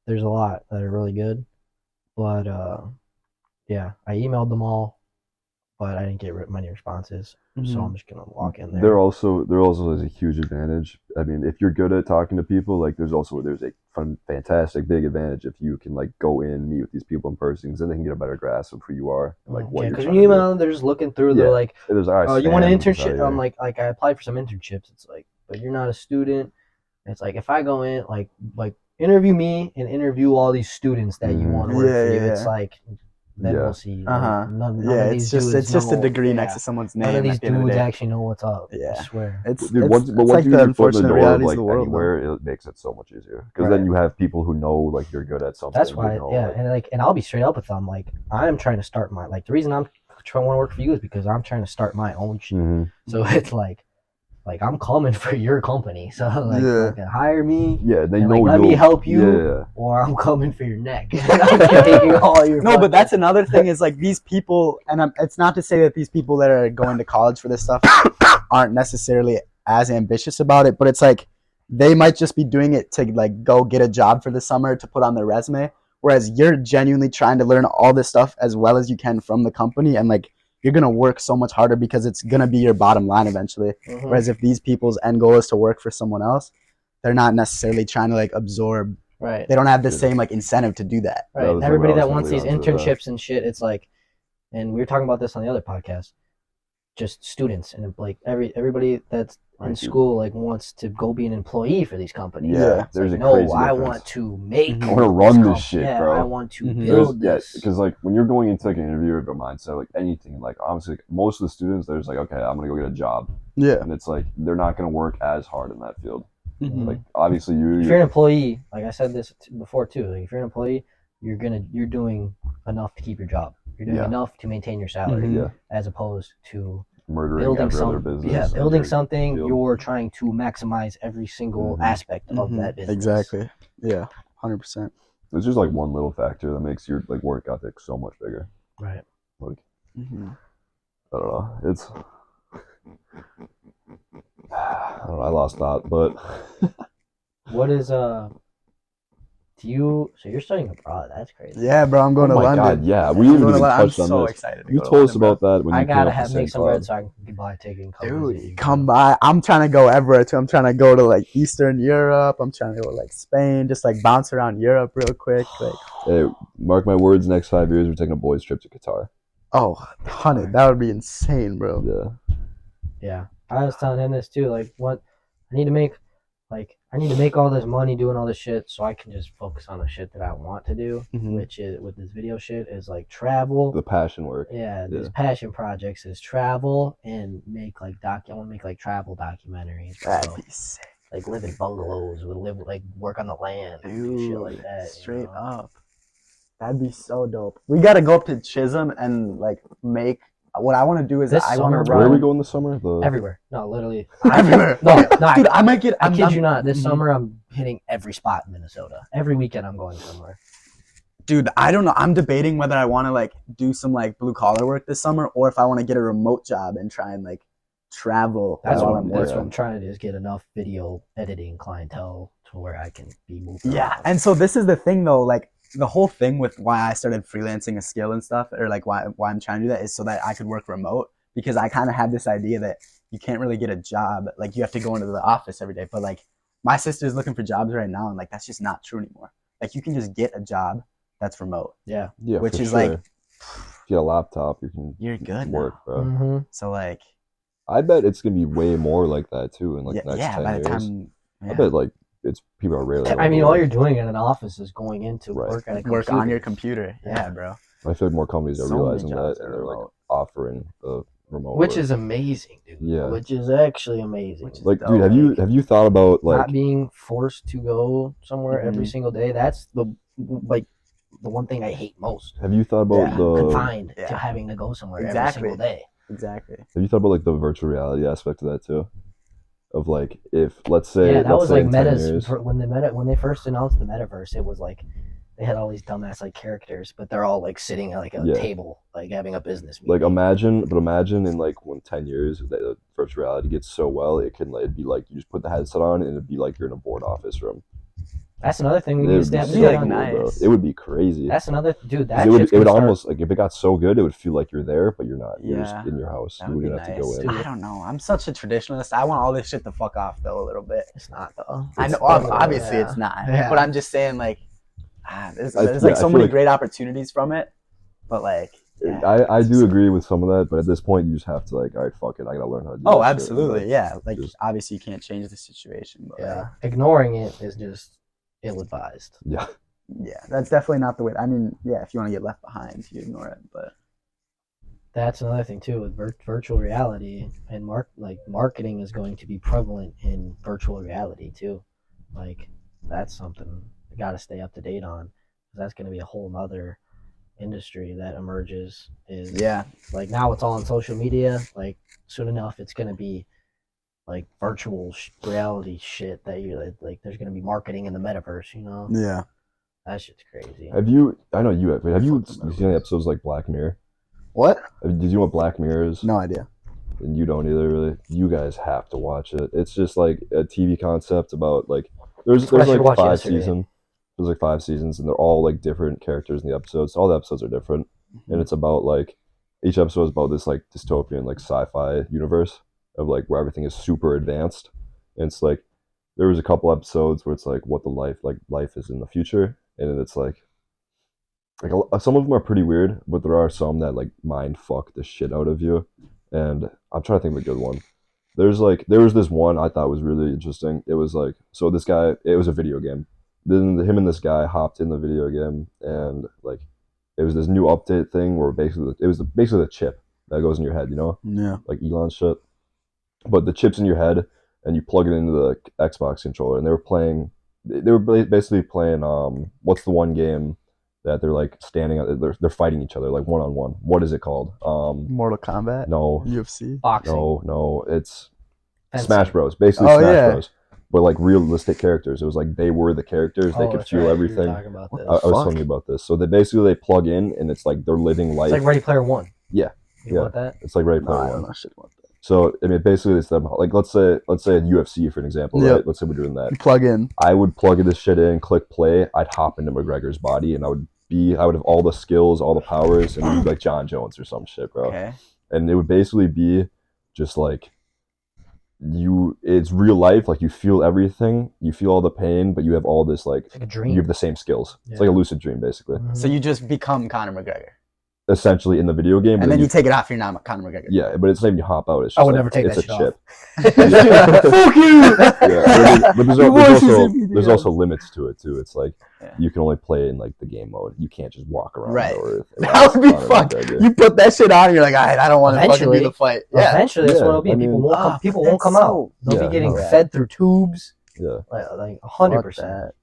there's a lot that are really good. But yeah, I emailed them all, but I didn't get many responses. so I'm just gonna walk in there. There also is a huge advantage. I mean, if you're good at talking to people, like there's a fantastic big advantage if you can like go in, meet with these people in person, because then they can get a better grasp of who you are and like what Yeah, you're because trying when you to do. email them, they're just looking through. Yeah. They're like, It is, "All right, you want an Stan, what's out internship? here?" I'm like I applied for some internships. It's like, but you're not a student. It's like if I go in, like interview me and interview all these students that you Mhm. want to work Yeah, for you. yeah, It's yeah. like, then Yeah. we'll see. Like, Uh-huh. none Yeah, of it's these just dudes a know- degree yeah. next to someone's name. None of these at the end of the dudes day. actually know what's up. Yeah. I swear. Dude, once it's you like get the your foot in unfortunate the door of realities like of the world. though. anywhere, it makes it so much easier because then Right. you have people who know like you're good at something. That's you why, know, yeah, like- and I'll be straight up with them. Like, I'm trying to start my the reason I'm trying to want to work for you is because I'm trying to start my own shit. Mhm. So it's like I'm coming for your company. So like, Yeah. fucking hire me, Yeah, they and, know. like, let me you'll- help you. Yeah. or I'm coming for your neck. I'm taking all your. No, but fucking- that's another thing is like these people, and it's not to say that these people that are going to college for this stuff aren't necessarily as ambitious about it, but it's like they might just be doing it to like go get a job for the summer to put on their resume, whereas you're genuinely trying to learn all this stuff as well as you can from the company, and like you're gonna work so much harder because it's gonna be your bottom line eventually. Mhm. Whereas if these people's end goal is to work for someone else, they're not necessarily trying to like absorb. right. They don't have the same like incentive to do that. Right. That And was everybody what I that was wants gonna these lead on to with that. internships and shit, it's like, and we were talking about this on the other podcast, just students and like everybody that's in Right, dude. school like wants to go be an employee for these companies. Yeah, It's there's like, a no, crazy I difference. want to make. Mhm. I wanna run this company. shit, yeah, bro. I want to Mhm. build Yeah, this. because like when you're going into like an interview or a mindset, like anything, like honestly, like, most of the students they're just like, okay, I'm gonna go get a job, Yeah. and it's like they're not gonna work as hard in that field. Mhm. Like obviously if you're you're an employee, like I said this before too, like if you're an employee, you're doing enough to keep your job. You're doing Yeah. enough to maintain your salary, Mhm. Yeah. as opposed to murdering building every other some, business. yeah, in building your something. field. You're trying to maximize every single Mhm. aspect of Mhm. that business. Exactly. Yeah. 100%. It's just like one little factor that makes your like work ethic so much bigger. Right. Like Mhm. I don't know, it's I don't know, I lost that, but What is so you're studying abroad? That's crazy. Yeah, bro. I'm going oh to my London. god, yeah, I'm we haven't going even to I'm touched on so this. excited. To You go to told us London, bro. about that when I you came gotta up the make same some club. bread so I can buy taking colors. Dude, come by. I'm trying to go everywhere too. I'm trying to go to like Eastern Europe. I'm trying to go to like Spain. Just like bounce around Europe real quick. Like, Hey, mark my words, next 5 years we're taking a boys trip to Qatar. oh, 100. That would be insane, bro. Yeah. Yeah, I was telling him this too. Like, what I need to make all this money doing all this shit so I can just focus on the shit that I want to do, Mhm. which is with this video shit is like travel. The passion work. Yeah, these Yeah. passion projects is travel and make like I want to make like travel documentaries. That'd So, be sick, like live in bungalows, work on the land, and do shit dude. like that. Straight you know? up. That'd be so dope. We gotta go up to Chisholm and like make. What I want to do is This I want summer, to bro. Where are we run going this summer? The Everywhere. No, literally. everywhere. No, no, Dude, I might get. I kid you not. This Mhm. summer, I'm hitting every spot in Minnesota. Every weekend, I'm going somewhere. Dude, I don't know. I'm debating whether I want to like do some like blue collar work this summer or if I want to get a remote job and try and like travel That's while what I'm that's working. what I'm trying to do is get enough video editing clientele to where I can be moved around. Yeah, and so this is the thing though, like the whole thing with why I started freelancing a skill and stuff, or like why I'm trying to do that is so that I could work remote, because I kind of had this idea that you can't really get a job, like you have to go into the office every day. But like my sister's looking for jobs right now, and like that's just not true anymore. Like you can just get a job that's remote, Yeah. yeah, which for is sure. like get a laptop, you can you're good work, now. bro. Mm-hmm. So like I bet it's gonna be way more like that too in like yeah, the next yeah. 10 By the years. time I bet like it's people are rarely. I mean, all you're doing in an office is going into Right. work at a work on your computer. computer, yeah, bro. I feel like more companies are So many realizing that jobs and are they're like remote. offering the remote Which work. is amazing, dude. Yeah. Which is actually amazing. Which is like, dope. dude, have you thought about like Not being forced to go somewhere every Mhm. single day. That's the one thing I hate most. have you thought about Yeah. the Confined yeah. to having to go somewhere Exactly. every single day. Exactly. have you thought about like the virtual reality aspect of that too? Of like if let's say Yeah, that let's was say like in 10 Meta's years, when they first announced the metaverse. It was like they had all these dumbass like characters, but they're all like sitting at like a Yeah. table, like having a business meeting. like imagine in like when 10 years that virtual reality gets so well, it can like, it'd be like you just put the headset on and it'd be like you're in a board office room. That's another thing we It need to would stay be up to so date like cool, on. bro. nice. It would be crazy. That's another dude. 'Cause That it would shit's gonna start- almost like if it got so good, it would feel like you're there, but you're not. You're just Yeah. in your house. That You would be wouldn't have to nice. go in. Dude. I don't know. I'm such a traditionalist. I want all this shit to fuck off though a little bit. It's not though. I know, It's- obviously yeah. it's not, Yeah. but I'm just saying like, there's I like feel so many like- great opportunities from it, but like, yeah, I it's do just- agree with some of that, but at this point, you just have to like, all right, fuck it, I gotta learn how to do. Oh, that shit. absolutely, Like, yeah. Like just- obviously you can't change the situation, but Yeah, ignoring it is just ill-advised. yeah. yeah, that's definitely not the way. I mean, yeah, if you want to get left behind, you ignore it, but That's another thing too with virtual reality and marketing is going to be prevalent in virtual reality too. Like that's something you got to stay up to date on. That's going to be a whole nother industry that emerges. Is yeah, like now it's all on social media. Like soon enough, it's going to be like virtual reality shit that you like. There's going to be marketing in the metaverse. You know, yeah. that shit's crazy. Have you? I know you have. But have you Fuck the seen any episodes like Black Mirror? What? Did you know what Black Mirror is? No idea. And you don't either, really. You guys have to watch it. It's just like a TV concept about like there's what I should like watch 5 yesterday. seasons. There's like 5 seasons, and they're all like different characters in the episodes. All the episodes are different, and it's about like each episode is about this like dystopian like sci-fi universe of like where everything is super advanced. And it's like there was a couple episodes where it's like what the life is in the future, and then it's like some of them are pretty weird, but there are some that like mind fuck the shit out of you. And I'm trying to think of a good one. There was this one I thought was really interesting. It was like, so this guy, it was a video game. Then him and this guy hopped in the video game, and like it was this new update thing where basically it was basically the chip that goes in your head, you know, Yeah. like Elon shit. But the chip's in your head, and you plug it into the Xbox controller, and they were basically playing what's the one game that they're like they're fighting each other like one-on-one. What is it called? Mortal Kombat. No, UFC. Boxing. no, it's fencing. Smash Bros. Basically Oh, Smash yeah. Bros. But like realistic characters. It was like they were the characters. They Oh, could that's feel right. You were everything. talking about this. I was Fuck. telling you about this. So they plug in, and it's like they're living life. It's like Ready Player One. Yeah. You Yeah. want that? It's like Ready No, Player I don't One. know shit about that. So I mean, basically, it's them. Like let's say at UFC for an example, Yep. right? Let's say we're doing that. You plug in. I would plug this shit in, click play. I'd hop into McGregor's body, and I would have all the skills, all the powers, and it'd be like John Jones or some shit, bro. Okay. And it would basically be just like it's real life. Like you feel everything, you feel all the pain, but you have all this like It's like a dream. you have the same skills. It's Yeah. like a lucid dream, basically. Mhm. So you just become Conor McGregor, Essentially in the video game, but and then you take it off. You're not Conor McGregor. yeah, but it's not even you hop out. It's just I would like, never take it's that a shit chip. Fuck you. Yeah, but Your voice is also in there's video. also limits to it too. It's like Yeah. you can only play in like the game mode. You can't just walk around. Right. Or That would be fucked. You put that shit on, you're like, all right, I don't want to fucking do Eventually. the fight. Yeah. Eventually, that's Yeah, what it'll be. I mean- People won't come out. They'll Yeah, be getting no. fed through tubes. Yeah, Like Fuck 100%. that.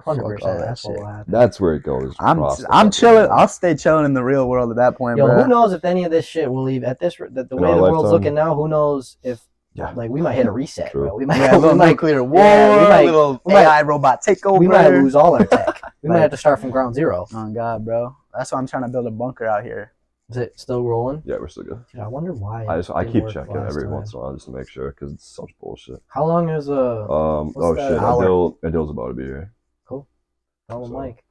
100%. Fuck all that That's what shit. will happen. that's where it goes. I'm across the I'm fucking chilling. board. I'll stay chilling in the real world at that point, Yo, bro. who knows if any of this shit will leave at this the In way our the world's lifetime? looking now? Who knows if Yeah. like we might hit a reset, True. bro. We might, Yeah, a we little might, nuclear war, yeah, we might- a little we might- AI robot takeover. we might lose all our tech. We might Like- have to start from ground zero. Oh God, bro. That's why I'm trying to build a bunker out here. Is it still rolling? Yeah, we're still good. Dude, I wonder why. I it keep didn't work checking last every time. once in a while just to make sure because it's such bullshit. How long is Oh that? shit, Hour. Adil's about to be here. oh so- Mike?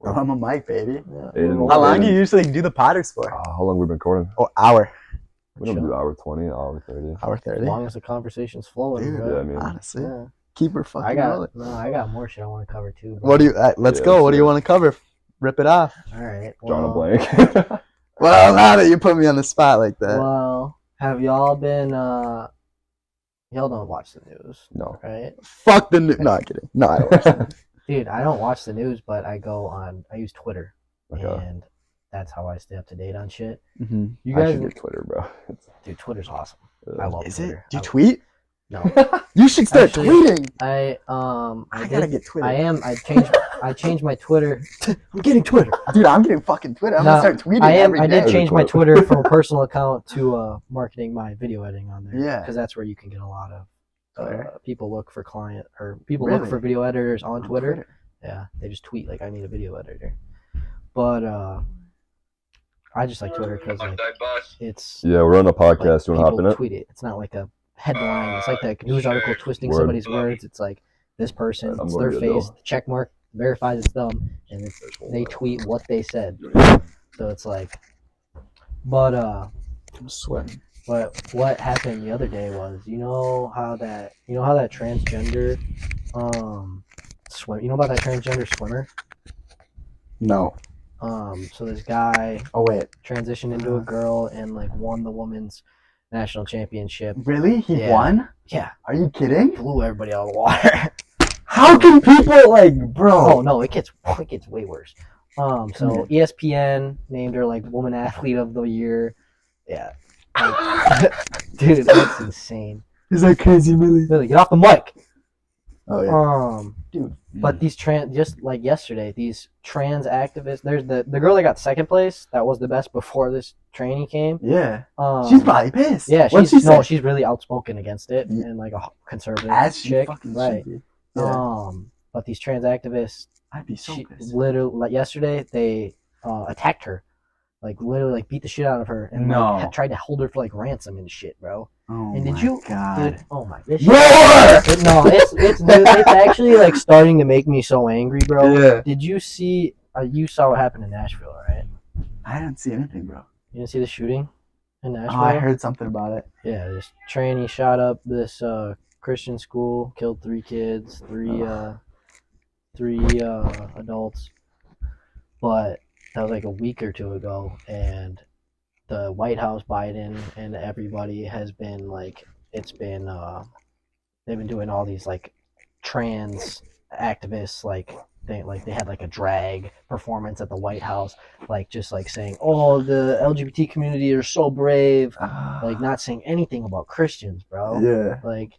Oh, I'm a mic, baby. Yeah. Aiden- How long do Aiden- you usually do the potters for? How long we been recording? Oh, hour. We don't do hour 20, hour 30. Hour As 30. long as the conversation's flowing, Dude, bro. Yeah, I mean, Honestly, Yeah. keep her fucking I rolling. got more shit I want to cover too. bro. What do you? Let's Yeah, go. What do you sure. want to cover? Rip it off. All right. drawing a well- blank. Well, now that you put me on the spot like that. Well, have y'all been? Y'all don't watch the news, No. right? Fuck the news. No, I'm kidding. No, I don't. watch that. Dude, I don't watch the news, but I use Twitter, Okay. and that's how I stay up to date on shit. Mhm. You I guys, should get Twitter, bro. dude, Twitter's awesome. I love Is Twitter. it? Do you tweet? No, You should start Actually, tweeting. I gotta get Twitter. I changed my Twitter. I'm getting Twitter. Dude, I'm getting fucking Twitter. I'm No, gonna start tweeting I every did day. change my Quote. Twitter from a personal account to marketing my video editing on there. Yeah. because that's where you can get a lot of Twitter. people look for client or people Really? look for video editors on Twitter. Yeah, they just tweet like I need a video editor. But I just like Twitter because like it's Yeah, we're on a like, podcast. You want to hop in people it? tweet it. It's not like a headline. It's like that news article twisting Word. somebody's words. It's like this person, I'm it's going their to go. face, the check mark verifies it's them, and they tweet what they said. So it's like, but I'm sweating. But what happened the other day was, you know how that transgender swim, you know about that transgender swimmer? No. So this guy Oh wait. transitioned into a girl and like won the women's national championship. Really? He Yeah. won? Yeah, Are you kidding? blew everybody out of the water. How can people like, bro? Oh no, it gets way worse. So ESPN named her like Woman Athlete of the Year. Yeah. Like, dude, that's insane. Is that crazy, Millie? Billy, get off the mic. Oh yeah. Dude, but these just like yesterday, these trans activists. There's the girl that got second place. That was the best before this training came. Yeah. She's probably pissed. Yeah, What'd she say? she's really outspoken against it and like a conservative As she chick, fucking right? should be. Yeah. But these trans activists, I'd be so pissed. literally like yesterday they attacked her, like literally like beat the shit out of her and No. like, tried to hold her for like ransom and shit, bro. Oh And my did you, God. dude? Oh my, this Roar! it's actually like starting to make me so angry, bro. Yeah. Did you see? You saw what happened in Nashville, right? I didn't see anything, bro. You didn't see the shooting in Nashville? Oh, I heard something about it. Yeah, this tranny shot up this Christian school, killed 3 kids, three adults. But that was like a week or two ago, and the White House, Biden, and everybody has been like, it's been they've been doing all these like trans activists like they had like a drag performance at the White House, like just like saying, oh, the LGBT community are so brave, like not saying anything about Christians, bro. Yeah. Like,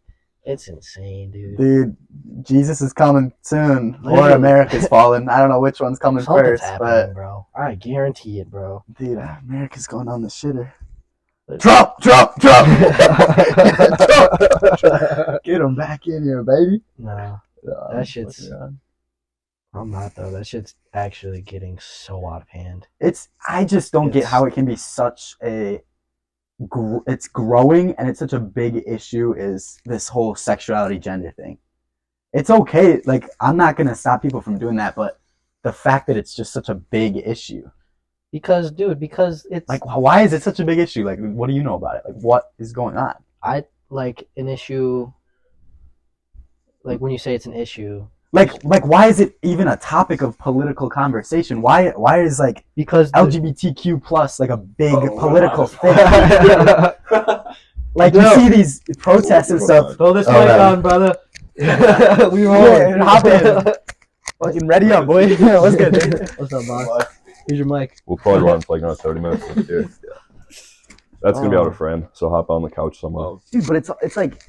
it's insane, dude. Dude, Jesus is coming soon. Or Literally. America's falling. I don't know which one's coming Something's first, happening, bro. I guarantee it, bro. but dude, America's going on the shitter. But- Trump! Get him back in here, baby. No, that shit's. I'm not though. That shit's actually getting so out of hand. I just don't get It's- how it can be such a. It's growing and it's such a big issue. Is this whole sexuality, gender thing? It's okay. Like, I'm not gonna stop people from doing that, but the fact that it's just such a big issue. Because it's Like, why is it such a big issue? Like, what do you know about it? Like, what is going on? I like an issue. Like when you say it's an issue, Like, why is it even a topic of political conversation? Why is like because LGBTQ plus like a big Oh, political wow. thing? Like, you see these protests and stuff. throw this Oh, mic yeah. on, brother. we Yeah, hop in. Fucking ready up, boy. What's good, dude? What's up, boss? Here's your mic. We'll probably run for like another 30 minutes. Here. That's gonna be out of frame, so hop on the couch somewhere. Dude, but it's like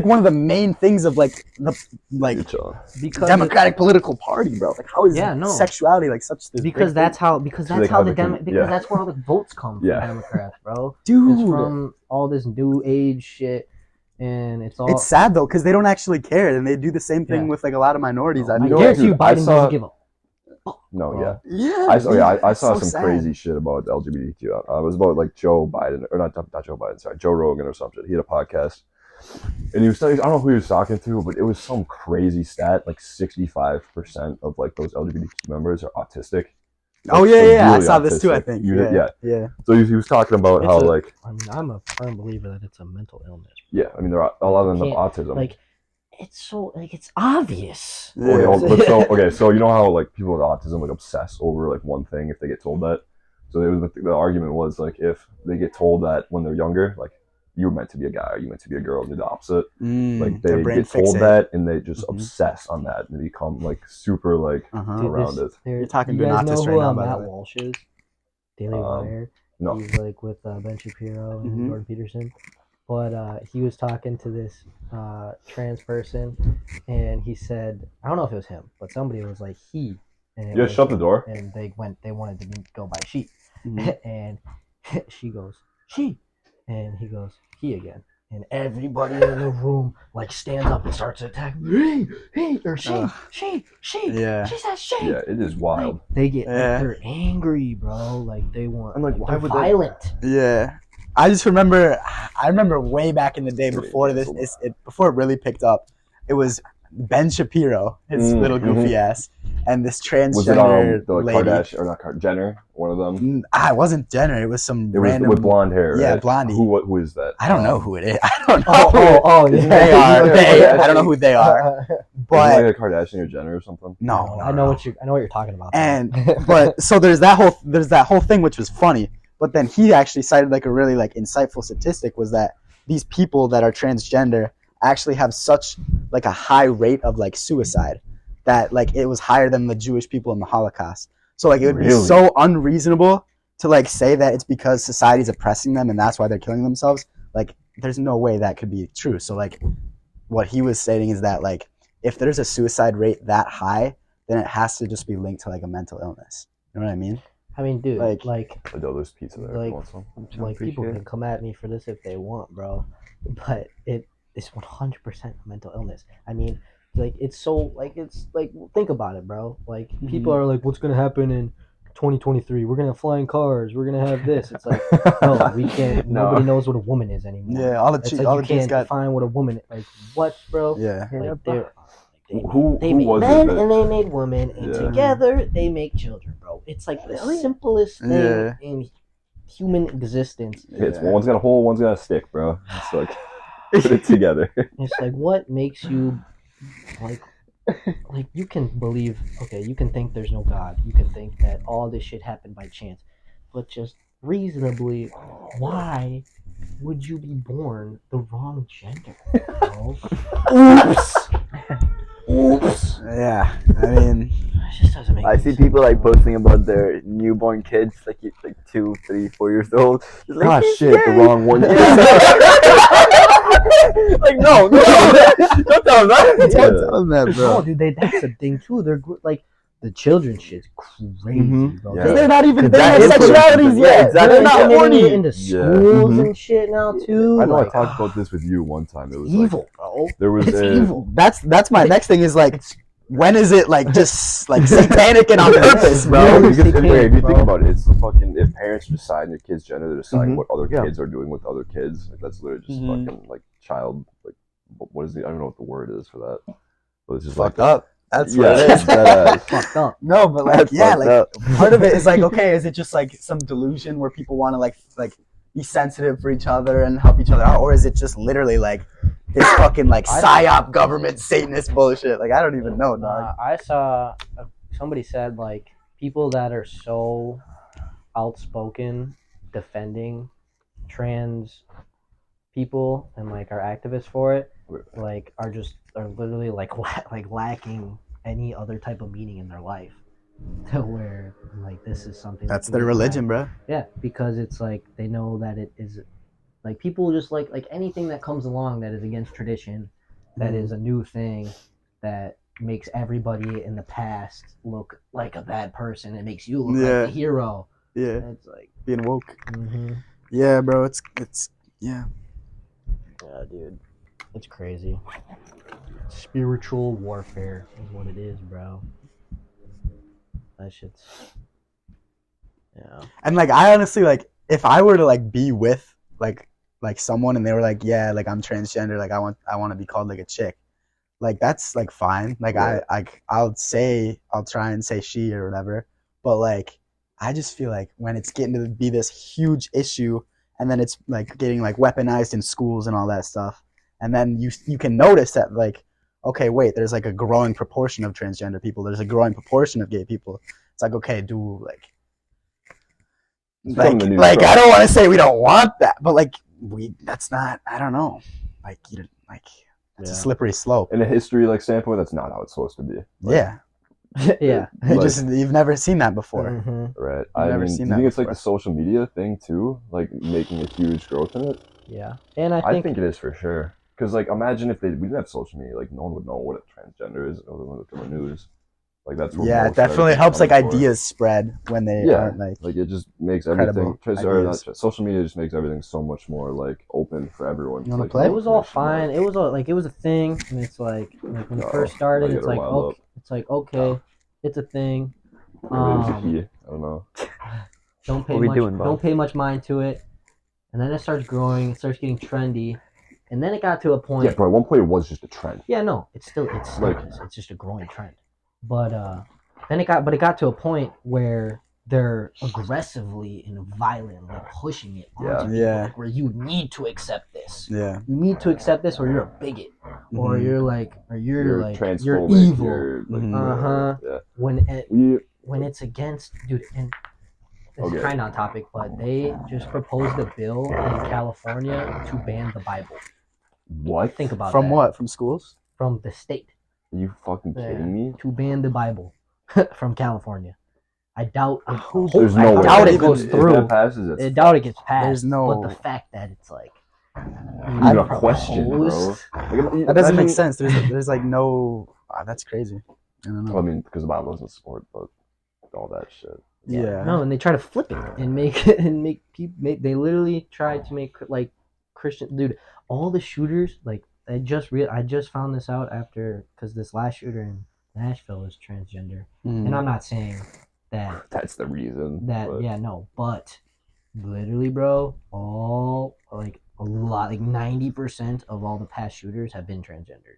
one of the main things of like the You're chilling. Because Democratic political party, bro. Like, how is Yeah, no. sexuality like such this because big that's thing? how because So that's they how have the a yeah. that's where all the votes come Yeah. from Democrats, bro. It's dude. from all this new age shit, and it's all. It's sad though because they don't actually care, and they do the same thing Yeah. with like a lot of minorities. I know. guarantee you, dude, I Biden saw- doesn't give a. No, Bro. yeah. Yeah, I saw it's so some sad. crazy shit about LGBTQ. It was about like Joe Biden, or not Joe Biden, sorry, Joe Rogan or something. He had a podcast, and he was I don't know who he was talking to, but it was some crazy stat, like 65% of like those LGBTQ members are autistic. Oh Like, yeah, severely I saw this too. I autistic. think. You did- yeah. yeah. So he was talking about It's how a- like I mean, I'm a firm believer that it's a mental illness. yeah, I mean there are a lot of them have Can't- autism. Like, it's so like it's obvious. Okay, Yeah. okay, so you know how like people with autism like obsess over like one thing if they get told that. So the argument was like if they get told that when they're younger, like you're meant to be a guy, or you're meant to be a girl, and you're the opposite. Like their they brain get told fixate. that and they just Mhm. obsess on that and they become like super like Uh-huh. Dude, around it. You're talking you to an guys know autist who right now, by the Matt way. Walsh is? Daily Um, Wire. No, He's like with Ben Shapiro and Mhm. Jordan Peterson. But he was talking to this trans person, and he said, I don't know if it was him, but somebody was like he. And it yeah, was- shut the door. And they wanted to go by she. Mhm. And she goes, she. And he goes, he again. And everybody in the room like stands up and starts to attack he, or she, Ugh. she, Yeah. she says she. Yeah, it is wild. Like, they get Yeah. they're angry, bro. Like they want. I'm like, why they're would they- violent? Yeah. I just remember way back in the day Pretty before this, canceled. before it really picked up. It was Ben Shapiro, his little goofy ass, and this Was it transgender the lady. Kardashian or not Jenner? One of them. It wasn't Jenner. It was some It was random. with blonde hair. Yeah, right? Blondie. Who is that? I don't know who it is. I don't know. Yeah. They are. Yeah. I don't know who they are. Is it But like a Kardashian or Jenner or something? no, I know what you're talking about. And but so there's that whole thing which was funny. But then he actually cited like a really like insightful statistic was that these people that are transgender actually have such like a high rate of like suicide that like it was higher than the Jewish people in the Holocaust. So like it would be Really? so unreasonable to like say that it's because society's oppressing them and that's why they're killing themselves. Like there's no way that could be true. So like what he was stating is that like if there's a suicide rate that high, then it has to just be linked to like a mental illness. You know what I mean? I mean, dude, Like- like There's pizza there. if Like- you want some. people can come at me for this if they want, bro. But it is 100% a mental illness. I mean, like it's so like it's like think about it, bro. Like people are like, what's gonna happen in 2023? We're gonna have flying cars. We're gonna have this. It's like no, we can't. No. Nobody knows what a woman is anymore. Yeah, all the It's che- like all you the kids can't got define what a woman. Like what, bro? yeah. Like they're. Who They made was men it? and they made women, and Yeah. together they make children, bro. It's like the simplest thing Yeah. in human existence. It's one's got a hole, one's got a stick, bro. It's like put it together. It's like what makes you like you can believe, okay, you can think there's no God, you can think that all this shit happened by chance, but just reasonably, why would you be born the wrong gender, bro? Oops. Yeah. I mean, It just doesn't make I any see sense. people like posting about their newborn kids, like 2, 3, 4 years old. Just like, Ah, "He's shit, the gay." wrong one. like no, don't tell them that. Yeah. tell them that, No, dude, that's the thing too. They're like the children shit's crazy, Mhm. bro. Yeah. they're not even That they're not is- sexualities yeah, yet. exactly. They're not They're horny. getting into Yeah. schools Mhm. and shit now too. I know like, I talked about this with you one time. It was evil, like bro. there was It's a evil. That's my next thing is like when is it like just like satanic and on purpose, No, bro? because if you think bro. about it, it's the fucking if parents are deciding your kid's gender, they're deciding Mhm. what other Yeah. kids are doing with other kids. Like that's literally just Mhm. fucking like child like what is the I don't know what the word is for that. But it's just Fucked like up. That's yeah, what it is. that, Fucked up. No, but like That's yeah, fucked like up. part of it is like okay, is it just like some delusion where people want to like be sensitive for each other and help each other out, or is it just literally like this fucking like psyop government Satanist bullshit? Like I don't even know, dog. I saw somebody said like people that are so outspoken defending trans people and like are activists for it, like are literally like lacking any other type of meaning in their life. To where like this is something That's that their we religion, bro. Yeah, because it's like they know that it is like people just like anything that comes along that is against tradition, that is a new thing that makes everybody in the past look like a bad person. It makes you look Yeah. like a hero. Yeah, It's like, being woke. mm-hmm. Yeah, bro. It's yeah. Yeah, dude, it's crazy. Spiritual warfare is what it is, bro. That shit's yeah. And like I honestly like if I were to like be with like someone and they were like, yeah, like I'm transgender, like I want to be called like a chick, like that's like fine. Like Right. I'll try and say she or whatever, but like I just feel like when it's getting to be this huge issue and then it's like getting like weaponized in schools and all that stuff, and then you can notice that like okay, wait, there's like a growing proportion of transgender people, there's a growing proportion of gay people. It's like okay, do becoming the new like I trope. don't want to say we don't want that, but like that's not, I don't know, like you like it's a slippery slope. in a history like standpoint, that's not how it's supposed to be. Like, Yeah, Yeah. you've never seen that before. Mhm. Right. I've I never mean, seen do that you think it's like before. the social media thing too, like making a huge growth in it? Yeah, and I I think think it is for sure. Because like, imagine if we didn't have social media, like no one would know what a transgender is other than look at the news. Like that's where Yeah, most it definitely everything's helps like coming for. ideas spread when they Yeah, aren't like Like it just makes credible ideas. social media just makes everything so much more like open for everyone. You wanna Like, play? it was all information more. fine. It was all, like it was a thing, and it's like when it Uh-oh. first started, Might it's get her like wound okay, it's like okay, it's a thing. Maybe it was a Um, key. I don't know. Don't pay What we much. doing, Bob? Don't pay much mind to it, and then it starts growing. It starts getting trendy, And then it got to a point. Yeah, but at one point it was just a trend. Yeah, no, it's still Like- is. It's just a growing trend. But then it got to a point where they're aggressively and violently pushing it onto Yeah. people, Yeah. like, where you need to accept this. Yeah. You need to accept this, or you're a bigot, or Mhm. you're like, or you're like, transphobic. you're evil. You're, like, Mhm. Uh-huh. Yeah. When it's against, dude, and this Okay. is kind of on topic, but they just proposed a bill in California to ban the Bible. What? Think about From that. what? From schools? From the state. Are you fucking Yeah. kidding me? To ban the Bible from California. I doubt it, There's I no way. doubt it Even goes If through. that passes, it's I doubt it gets passed. There's no- But the fact that it's like even a question, bro. proposed- That doesn't make Imagine- sense. There's like no. That's crazy. I don't know. I mean, because the Bible doesn't support, but all that shit. Yeah. No, and they try to flip it and make people. They literally try to make like Christian, dude. All the shooters, like I just found this out after, because this last shooter in Nashville is transgender, Mhm. and I'm not saying that That's the reason. but- yeah, no, but literally, bro, all like a lot, like 90% of all the past shooters have been transgendered.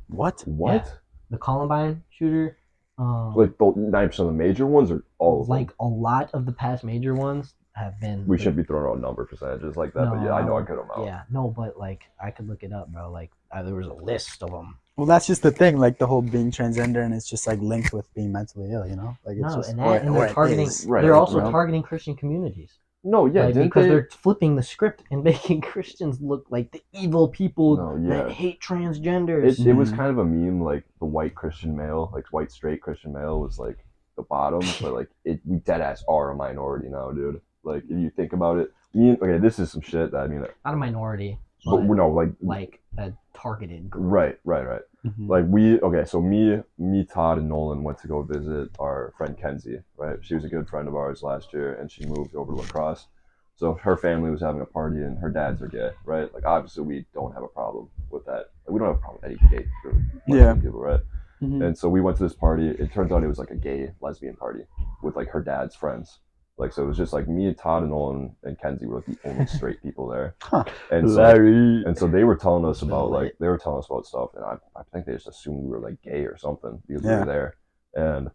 What? What? The Columbine shooter, Like the 9% of the major ones, or all of them? like a lot of the past major ones have been. We shouldn't be throwing out number percentages like that, but yeah, I know I could them out. Yeah, no, but like I could look it up, bro. Like there was a list of them. Well, that's just the thing. Like the whole being transgender, and it's just like linked with being mentally ill. You know, like it's No, just and or they're it targeting. is. Right, They're also well- targeting Christian communities. No, yeah, Like, didn't because they? they're flipping the script and making Christians look like the evil people No, yeah. that hate transgenders. It was Mhm. kind of a meme, like the white Christian male, like white straight Christian male was like the bottom, but like we dead ass are a minority now, dude. Like if you think about it, okay, this is some shit that I mean, Not a minority, but but no, like a targeted group. right. Mhm. Like so me, Todd, and Nolan went to go visit our friend Kenzie, right? She was a good friend of ours last year, and she moved over to La Crosse. So her family was having a party, and her dads are gay, right? Like obviously we don't have a problem with that. Like, we don't have a problem with any gay really, Yeah. people, right? Mhm. And so we went to this party. It turns out it was like a gay lesbian party with like her dad's friends. Like so it was just like me, Todd, and Nolan and Kenzie were like the only straight people there. Huh. And so Larry. and so they were telling us about Lit. like they were telling us about stuff, and I think they just assumed we were like gay or something because we Yeah. were there. And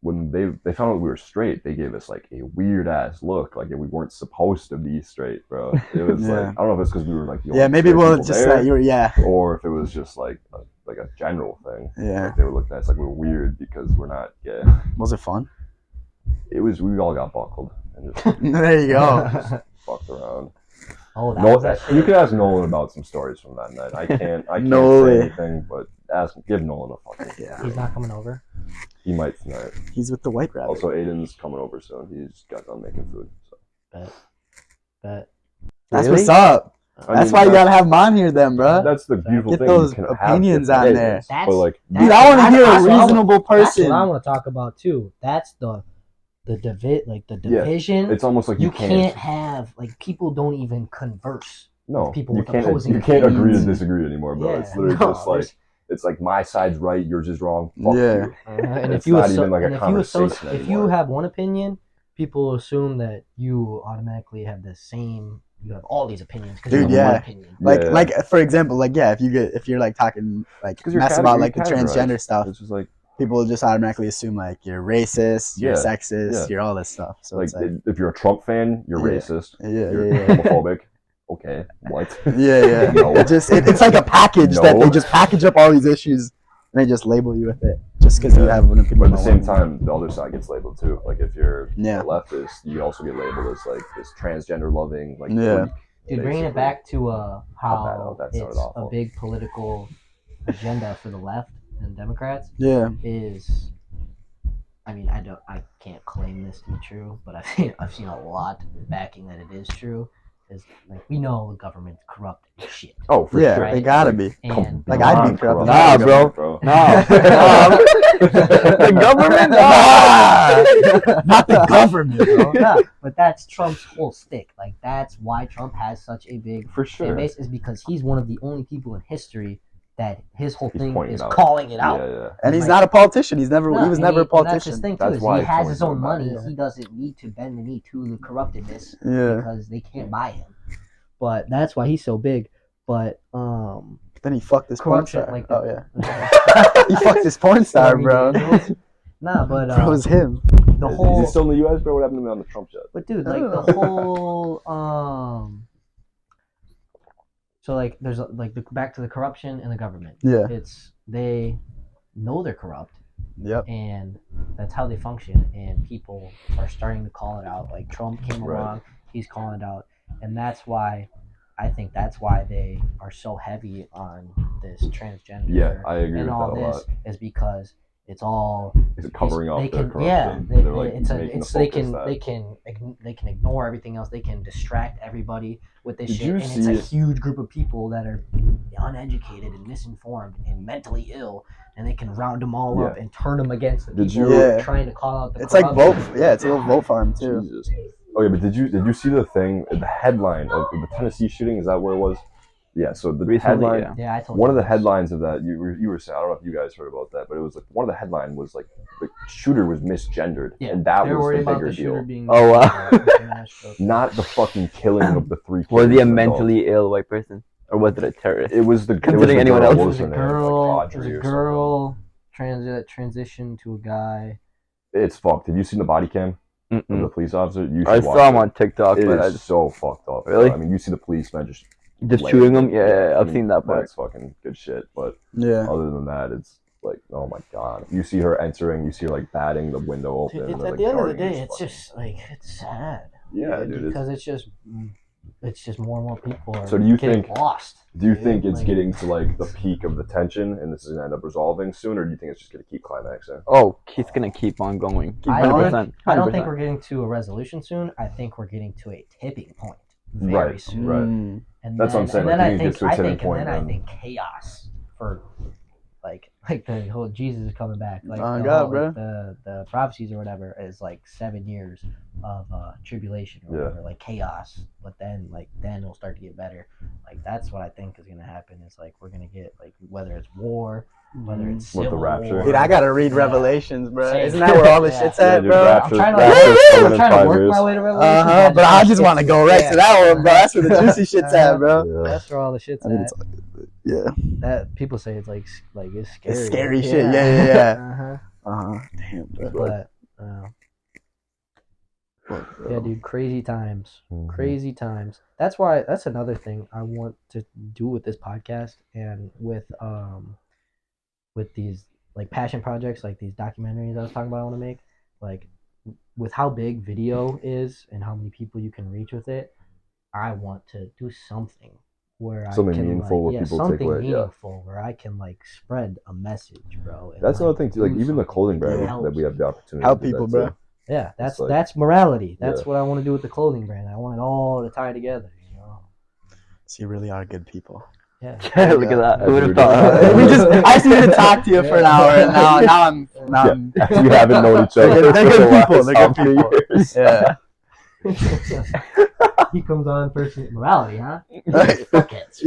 when they found out we were straight, they gave us like a weird ass look, like we weren't supposed to be straight, bro. It was Yeah. like I don't know if it's because we were like the Yeah, only maybe straight we'll people just there, like you're. Yeah. or if it was just like a general thing. Yeah. Like they were looking at us like we were weird because we're not gay. Was it fun? It was we all got buckled and just There you go. fucked around. Oh, that No, was that shit. you can ask Nolan about some stories from that night. I can't Nolan. say anything, but give Nolan a fucking. Yeah. He's not coming over. He might tonight. He's with the white rabbit. Also, Aiden's coming over soon. He's got done making food. So. But That's Really? what's up. I That's mean, why you gotta have him on here, then, bro. That's the beautiful Get thing. those you can opinions have on different there. opinions, That's- but like, Dude, I want to hear a that's what I reasonable That's person. what I want to talk about too. That's the Yeah, division. it's almost like you can't have like people don't even converse. No, people you with can't. opposing You can't agree to opinions. disagree anymore, bro. Yeah, It's literally no, just like it's like my side's right, yours is wrong. Fuck Yeah. you. And It's if you not even like a and if you conversation if you anymore. have one opinion, people assume that you automatically have the same. You have all these opinions because you Dude, have yeah. one opinion. Like, Yeah. like for example, like yeah, if you're like talking like 'Cause you're mess cate- about you're like the categorized. transgender stuff, It's just like people will just automatically assume like you're racist, you're Yeah, sexist, yeah. you're all this stuff. So like it's like if you're a Trump fan, you're Yeah. racist. yeah, You're yeah, yeah. homophobic. Okay, what? Yeah, yeah. No. It's like a package that No. they just package up all these issues and they just label you with it just because you Yeah. have an opinion. But at the on same one. time, the other side gets labeled too. Like if you're Yeah. a leftist, you also get labeled as like this transgender loving, like Yeah. freak, Dude, bringing it basically. back to bad, how that sounded it's awful. a big political agenda for the left and Democrats Yeah, is. I mean, I can't claim this to be true, but I've seen a lot backing that it is true. Is like we know the government's corrupt as shit, Oh, for yeah, sure. they gotta be. and Like, Come I'd be on, corrupt. Nah, bro. bro. The government? Not the government, bro. yeah, but that's Trump's whole stick. Like that's why Trump has such a big For fan sure. base is because he's one of the only people in history that his whole He's thing pointing is it out. calling it out. Yeah, yeah. And he's Like- not a politician. He was never a And that's his politician. thing too. That's Is why he it's has going his so own bad, money. yeah. He doesn't need to bend the knee to the corruptedness Yeah. because they can't buy him. But that's why he's so big. But Then he fucked this porn corruption star. like Oh the, yeah, he fucked this porn star, Stormy bro. Daniels. Nah, but Bro, it was him. the Is whole he still in the U.S., bro? What happened to him on the Trump shit? But dude, like Oh. the whole so like there's like back to the corruption in the government. Yeah. It's they know they're corrupt Yep. and that's how they function and people are starting to call it out. Like Trump came Right. along, he's calling it out. And that's why I think that's why they are so heavy on this transgender Yeah, I agree and with all that a this lot. is because it's all Is it covering up they the can, corruption? yeah, They're like it's making it's the they focus can that. they can ignore everything else. They can distract everybody with this Did shit, you and it's a see- huge group of people that are uneducated and misinformed and mentally ill, and they can round them all up Yeah. and turn them against the Did people you- who are Yeah. trying to call out the It's like vote. corruption. Yeah, it's a little vote farm too. Jesus. Oh yeah, but did you see the thing? The headline of the Tennessee shooting, is that where it was? Yeah. So the Recently, headline. yeah. Yeah, I told One you of the this. headlines of that you were saying, I don't know if you guys heard about that, but it was like one of the headline was like the shooter was misgendered, Yeah, and that they're was worried the about bigger the shooter deal, being. Oh, wow. not the fucking killing of the three. Was he kids a and the mentally ill white person, or was it a terrorist? dog. It was the. Considering anyone girl. else What It was was a her name? girl. Like It was Audrey a or girl transitioned to a guy. something. It's fucked. Have you seen the body cam of the Mm-mm. police officer? You should I watch saw him it. on TikTok, It but I is just, so fucked up. Really? I mean, you see the policeman just shooting him. laying Yeah, there. I've seen that part. That's fucking good shit. But Yeah. other than that, it's like, oh my god. You see her entering. You see her like batting the window open. Dude, and it's, then, at the end of the guarding day, this it's fucking- just like it's sad. Yeah, dude. It's, Because it's just more and more people are So do you getting think- lost. do you dude. think it's Like, getting to like the peak of the tension, and this is gonna end up resolving soon, or do you think it's just gonna keep climaxing? Oh, he's gonna keep on going. Keep I going? don't, I don't think we're getting to a resolution soon. I think we're getting to a tipping point very Right, soon. right. Mm. And That's what I'm then- saying, And like, then you think it gets to a tipping point, and then I then- think chaos for like the whole Jesus is coming back. Like Oh, the God, whole, bro. like, the prophecies or whatever is like 7 years of tribulation or Yeah. whatever, like chaos. But then it'll start to get better. Like that's what I think is gonna happen. Is like we're gonna get like whether it's war, whether it's With the civil rapture. war. Dude, I gotta read Yeah. Revelations, bro. Same. Isn't that where all the Yeah. shit's Yeah, at, dude, bro? rapture- I'm trying to, rapture's coming I'm in trying to 5 work years. my way to Revelation. But I just want to go right to that one, bro. That's where the juicy shit's at, bro. Yeah. That's where all the shit's I mean, at. it's yeah, That people say it's like it's scary. it's scary shit. Yeah. Uh-huh. Damn, bro. But yeah, dude, crazy times. Mhm. Crazy times. That's another thing I want to do with this podcast and with these like passion projects, like these documentaries I was talking about I want to make. Like with how big video is and how many people you can reach with it, I want to do something where Something I can meaningful like, where people take something away, yeah. meaningful where I can like spread a message, bro. and, That's like, another thing too. Like do even the something clothing brand that that helps we have the opportunity Help to do people, that, bro. too. Yeah, that's like- that's morality. That's Yeah. what I want to do with the clothing brand. I want it all to tie together, you know. So you really are good people. Yeah. Look at that. Yeah, Who would have dude. thought? We just I just need to talk to you for an hour, and now I'm Yeah, we haven't known each other. They're for good the people, last they're how good many people. years? yeah. He comes on first morality, huh? Right. Fuckheads.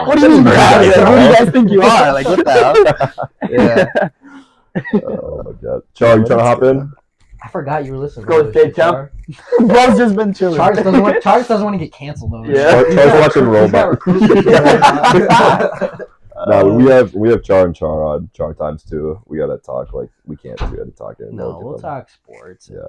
What do you mean morality? Like, who do you guys think you are? Like, what the hell? Yeah. Oh my god, Charlie, you trying to hop in? I forgot you were listening. Go to State this, Champ. Char. Bro's just been chilling. Charles doesn't want to get canceled over Yeah. this. Char's watching He's got Robot. recruitment. No, we have Char and Char on Char times 2. We gotta talk like we can't. We gotta talk it. No, we'll talk sports. Yeah.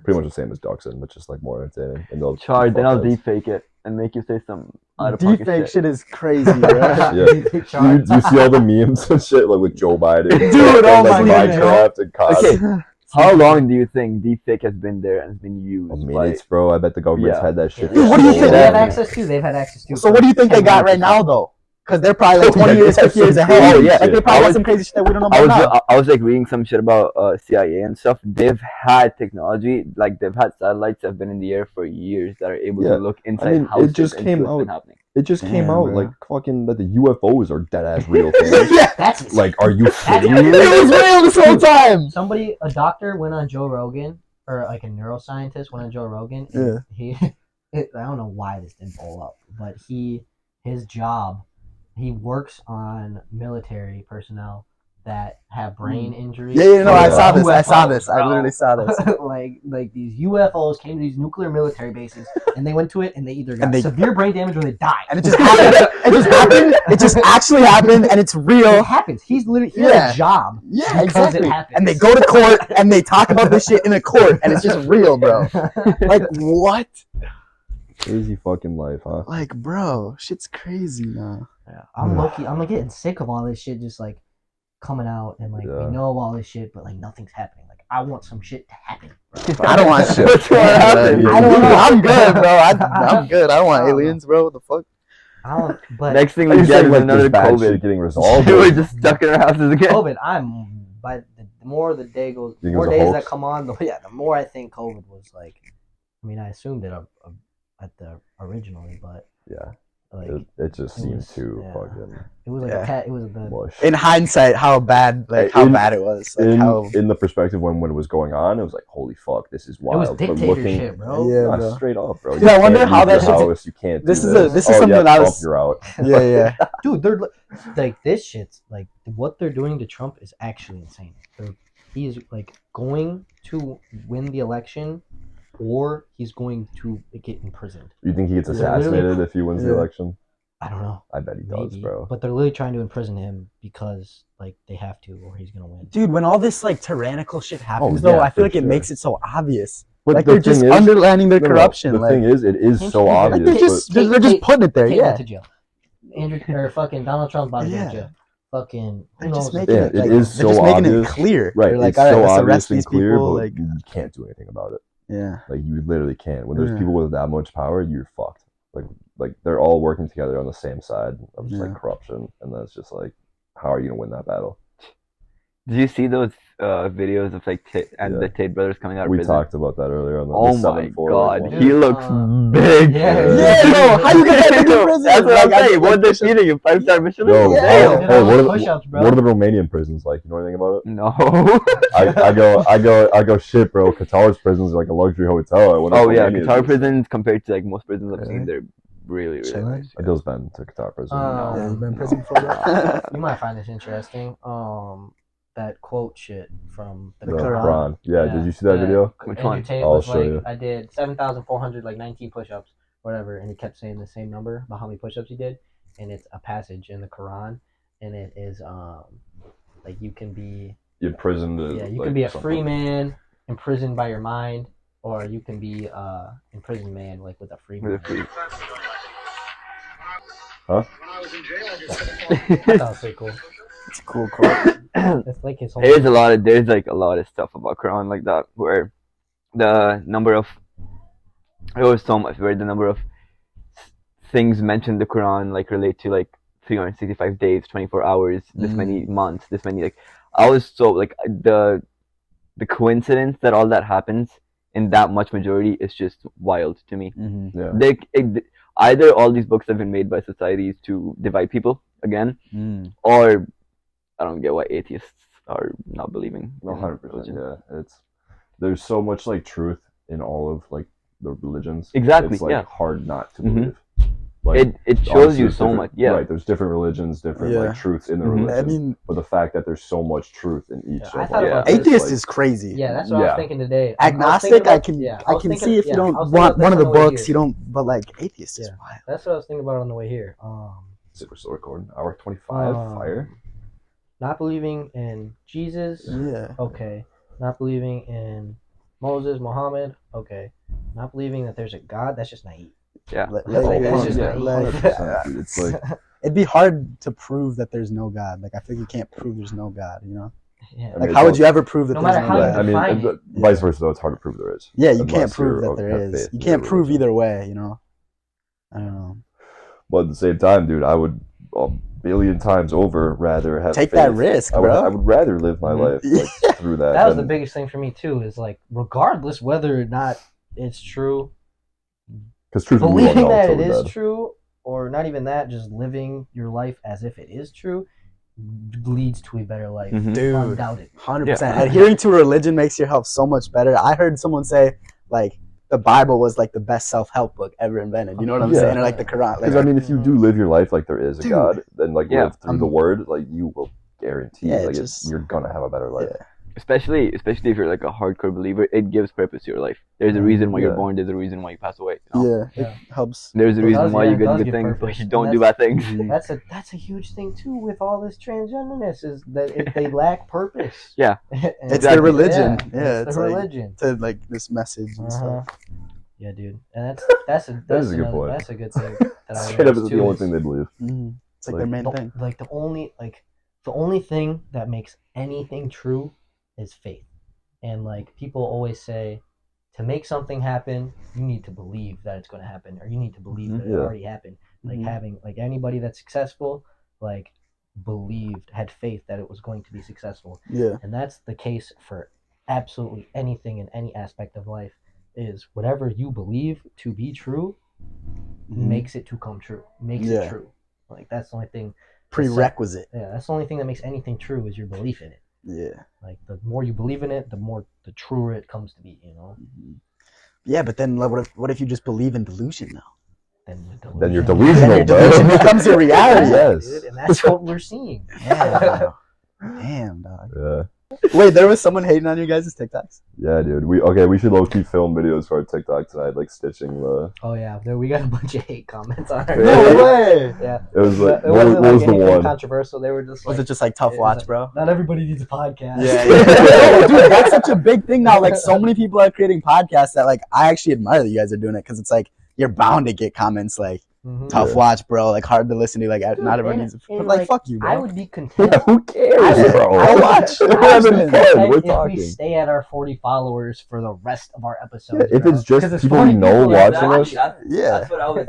Pretty much the same as Duxon, but just like more entertaining. And they'll Char, then I'll fuck heads. deep-fake it and make you say some out-of-pocket Deepfake shit. shit is crazy, bro. Yeah. Do Char. you see all the memes and shit like with Joe Biden? Dude, and, oh like my goodness. Minecraft and COD. Okay, how long do you think deepfake has been there and has been used? Minutes, bro. I bet the government's Yeah. had that shit. Dude, for what do you so think? They have long. access to. They've had access to. So what do you think they got right now, though? Because they're probably like 20 years, 50 years ahead. Oh, yeah. Like, they I probably got was- some crazy shit that we don't know I about now. was like reading some shit about CIA and stuff. They've had technology, like they've had satellites that have been in the air for years that are able Yeah. to look inside mean, it houses just and came see what's been out- happening. It just came Damn, out bro. like fucking that the UFOs are dead ass real things. Yeah, That's insane. Like, are you kidding it me? was real this whole time. a doctor went on Joe Rogan, or like a neuroscientist went on Joe Rogan. And I don't know why this didn't blow up, but his job, he works on military personnel that have brain injuries. Yeah, no, I saw Yeah. this. I saw UFOs, this. I bro. literally saw this. like these UFOs came to these nuclear military bases, and they went to it, and they either got And they- severe brain damage or they died. And it just happened. It just happened. It just actually happened, and it's It real. happens. He has Yeah. a job. Yeah, Because exactly. it happens. And they go to court and they talk about this shit in a court, and it's just real, bro. Like what? Crazy fucking life, huh? Like, bro, shit's crazy now. Yeah, I'm low-key, I'm like getting sick of all this shit just like coming out and like Yeah. we know all this shit, but like nothing's happening. Like I want some shit to happen. I don't want shit. What's gonna happen? I don't know. I'm good, bro. I'm good. I don't want I don't know. aliens, bro. What the fuck? I don't. But Next thing Are we you get saying is like another this bad COVID. shit getting resolved? We're just stuck in our houses again. COVID, but the more the day goes, You think it more was a days hoax? that come on, the more I think COVID was like. I mean, I assumed it at the originally, but Yeah, like it just it seems was- too yeah. fucking it was like Yeah. it was the mush. In hindsight, how bad it was. Like in, how. in the perspective when it was going on, it was like, holy fuck, this is wild. it was But dictatorship, bro. Yeah, Nah, bro. straight up, bro. Dude, You I wonder can't how leave that your shit's- house. You can't. This do is this. this is Oh, something yeah, that I was. You're out. Yeah, yeah. Dude, they're like this shit's like what they're doing to Trump is actually insane. He's like going to win the election, or he's going to get imprisoned. You think he gets They're literally- assassinated if he wins the Yeah. election? I don't know, I bet he does, maybe, bro. but they're literally trying to imprison him because like they have to, or he's gonna win. Dude, when all this like tyrannical shit happens, Oh, though, yeah, I feel for like it sure. makes it so obvious. But Like the they're just thing is- underlining their no, no, corruption. The like, thing is, it is so Like, like obvious. they're just Take- they're just putting it there. Take him Yeah, to jail. Andrew or fucking Donald Trump's about to go Yeah. to jail. Fucking who they're just knows? making Yeah, it. it Like, is they're so just making obvious. it clear. Right, They're like, it's all right, so let's obvious arrest and these clear, people. but Like, you can't do anything about it. yeah. Like you literally can't. When there's Yeah. people with that much power, you're fucked. Like they're all working together on the same side of just Yeah. like corruption, and then it's just like, how are you gonna win that battle? Did you see those videos of like Yeah. the Tate brothers coming out of We prison? talked about that earlier on the Oh the my 7-4 god, one. he looks Uh, big. yeah. Yeah, no, how you get that big in prison? That's what Like, I'm I- saying. What like, they're feeding him? 5-star Michelin? Yo, Yeah. hey, Did hey, all what the are the, push-ups, bro. what are the Romanian prisons like? You know anything about it? No. I go. Shit, bro. Qatar's prisons are like a luxury hotel. I went up Oh yeah, Romania's Qatar is- prisons compared to like most prisons I've Really? seen, they're really Chilling? nice. Adil's been to Qatar prison. Yeah, you've been in prison before. Bro? You might find this interesting. That quote shit from the The Quran. Quran. Yeah, did you see that video? Which Andrew one? Tate I'll was show like, you. I did 7,400 like 19 push-ups, whatever, and he kept saying the same number about how many push-ups he did, and it's a passage in the Quran, and it is like you can be Imprisoned. you can be a free man imprisoned by your mind, or you can be imprisoned man like with a free With a mind. free- Huh? I thought it was pretty cool. It's a cool quote. It's like his whole. There's like a lot of stuff about Quran like that where the number of there was so much where the number of things mentioned in the Quran like relate to like 365 days, 24 hours, this many months, this many like I was so like the coincidence that all that happens in that much majority is just wild to me. Mm-hmm. Yeah. Either all these books have been made by societies to divide people again, Mm. or I don't get why atheists are not believing. No, in 100%. religion. Yeah, there's so much like truth in all of like the religions. Exactly, It's like yeah. hard not to Mhm. believe. Like It shows obviously you there's so different- much. Yeah. Right. There's different religions, different Yeah. like truths in the Mhm. religion. I mean, but the fact that there's so much truth in each Yeah, of I them. thought about Yeah. this. atheist like, is crazy. Yeah, that's what I Yeah. was thinking today. Agnostic, I can see if you don't want one of the books, you don't. But like atheist is Yeah. wild. That's what I was thinking about on the way here. We're still recording. Hour 25. Fire. Not believing in Jesus. Yeah. Okay. Not believing in Moses, Muhammad. Okay. Not believing that there's a God. That's just naive. Yeah. Like, that's just yeah, naive. 100%, dude. It's like it'd be hard to prove that there's no God. Like I think you can't prove there's no God. You know. Yeah. I mean, Like it's how would all- you ever prove that No there's matter no how you yeah, God? I mean, define and it. vice versa though, it's hard to prove there is. Yeah, you can't unless prove you're that there have is. faith You in can't your prove religion. either way. You know. I don't know. But at the same time, dude, I would a billion times over rather have Take that faith. risk, I would, bro. I would rather live my life like, through that. That was the than- biggest thing for me too. Is like regardless whether or not it's true, Because truth, we won't believing know that until it we're is dead. true, or not even that, just living your life as if it is true, leads to a better life. Mhm. Dude, Undoubted. 100%. Yeah. Adhering to a religion makes your health so much better. I heard someone say like the Bible was like the best self-help book ever invented. You know what I'm Yeah. saying? Or like the Quran. Because Like, I mean, if you do live your life like there is a Dude. God, then like Yeah. live through the Word, like you will guaranteed. Yeah, Like just- you're gonna have a better life. Yeah. Especially if you're like a hardcore believer, it gives purpose to your life. There's a reason why you're Yeah. born. There's a reason why you pass away. You know? Yeah, Yeah. it helps. There's a It reason does, why yeah, you it get does good give things, purpose, but you and don't do bad things. That's a huge thing too with all this transgenderness is that if they lack purpose. Yeah. And- It's Exactly. their religion. Yeah, it's it's their like religion. to like this message and Uh-huh. stuff. Yeah, dude, and that's a That is a good another- point. That's a good thing that I Straight up, noticed it's too. the only is thing they believe. Mhm. It's like Like- their main the, thing. like the only thing that makes anything true is faith. And like people always say, to make something happen, you need to believe that it's going to happen, or you need to believe that it Yeah. already happened. Like Mhm. having like anybody that's successful, like had faith that it was going to be successful. Yeah. And that's the case for absolutely anything in any aspect of life. Is whatever you believe to be true Mhm. makes it to come true. Makes Yeah. it true. Like that's the only thing. Prerequisite. Yeah, that's the only thing that makes anything true is your belief in it. Yeah. Like the more you believe in it, the truer it comes to be. You know. Mhm. Yeah, but then like, what if you just believe in delusion now? Then you're Then delusional, your bro. delusion becomes your reality. Yes. Dude, and that's what we're seeing. Damn, dog. Yeah. Wait, there was someone hating on you guys' TikToks? Yeah, dude. We should low-key film videos for our TikTok tonight, like stitching the. Oh yeah, there we got a bunch of hate comments on our. No way. Yeah. It was like It what wasn't was the anything one? controversial. They were just like, Was it just like tough it was watch, like, bro? not everybody needs a podcast. Yeah, yeah. Dude, that's such a big thing now. Like, so many people are creating podcasts that, like, I actually admire that you guys are doing it because it's like you're bound to get comments like Mhm. tough Yeah. watch, bro. Like, hard to listen to. Like, not everyone and- needs. and, But like, like, fuck you, bro. I would be content. Yeah, who cares, I- bro? I'll watch. We're I'll having listen. fun. We're if we talking. stay at our 40 followers for the rest of our episodes. Yeah, if bro. it's just 'Cause it's people 40 we know people watching that us. watch. Yeah. That's what I was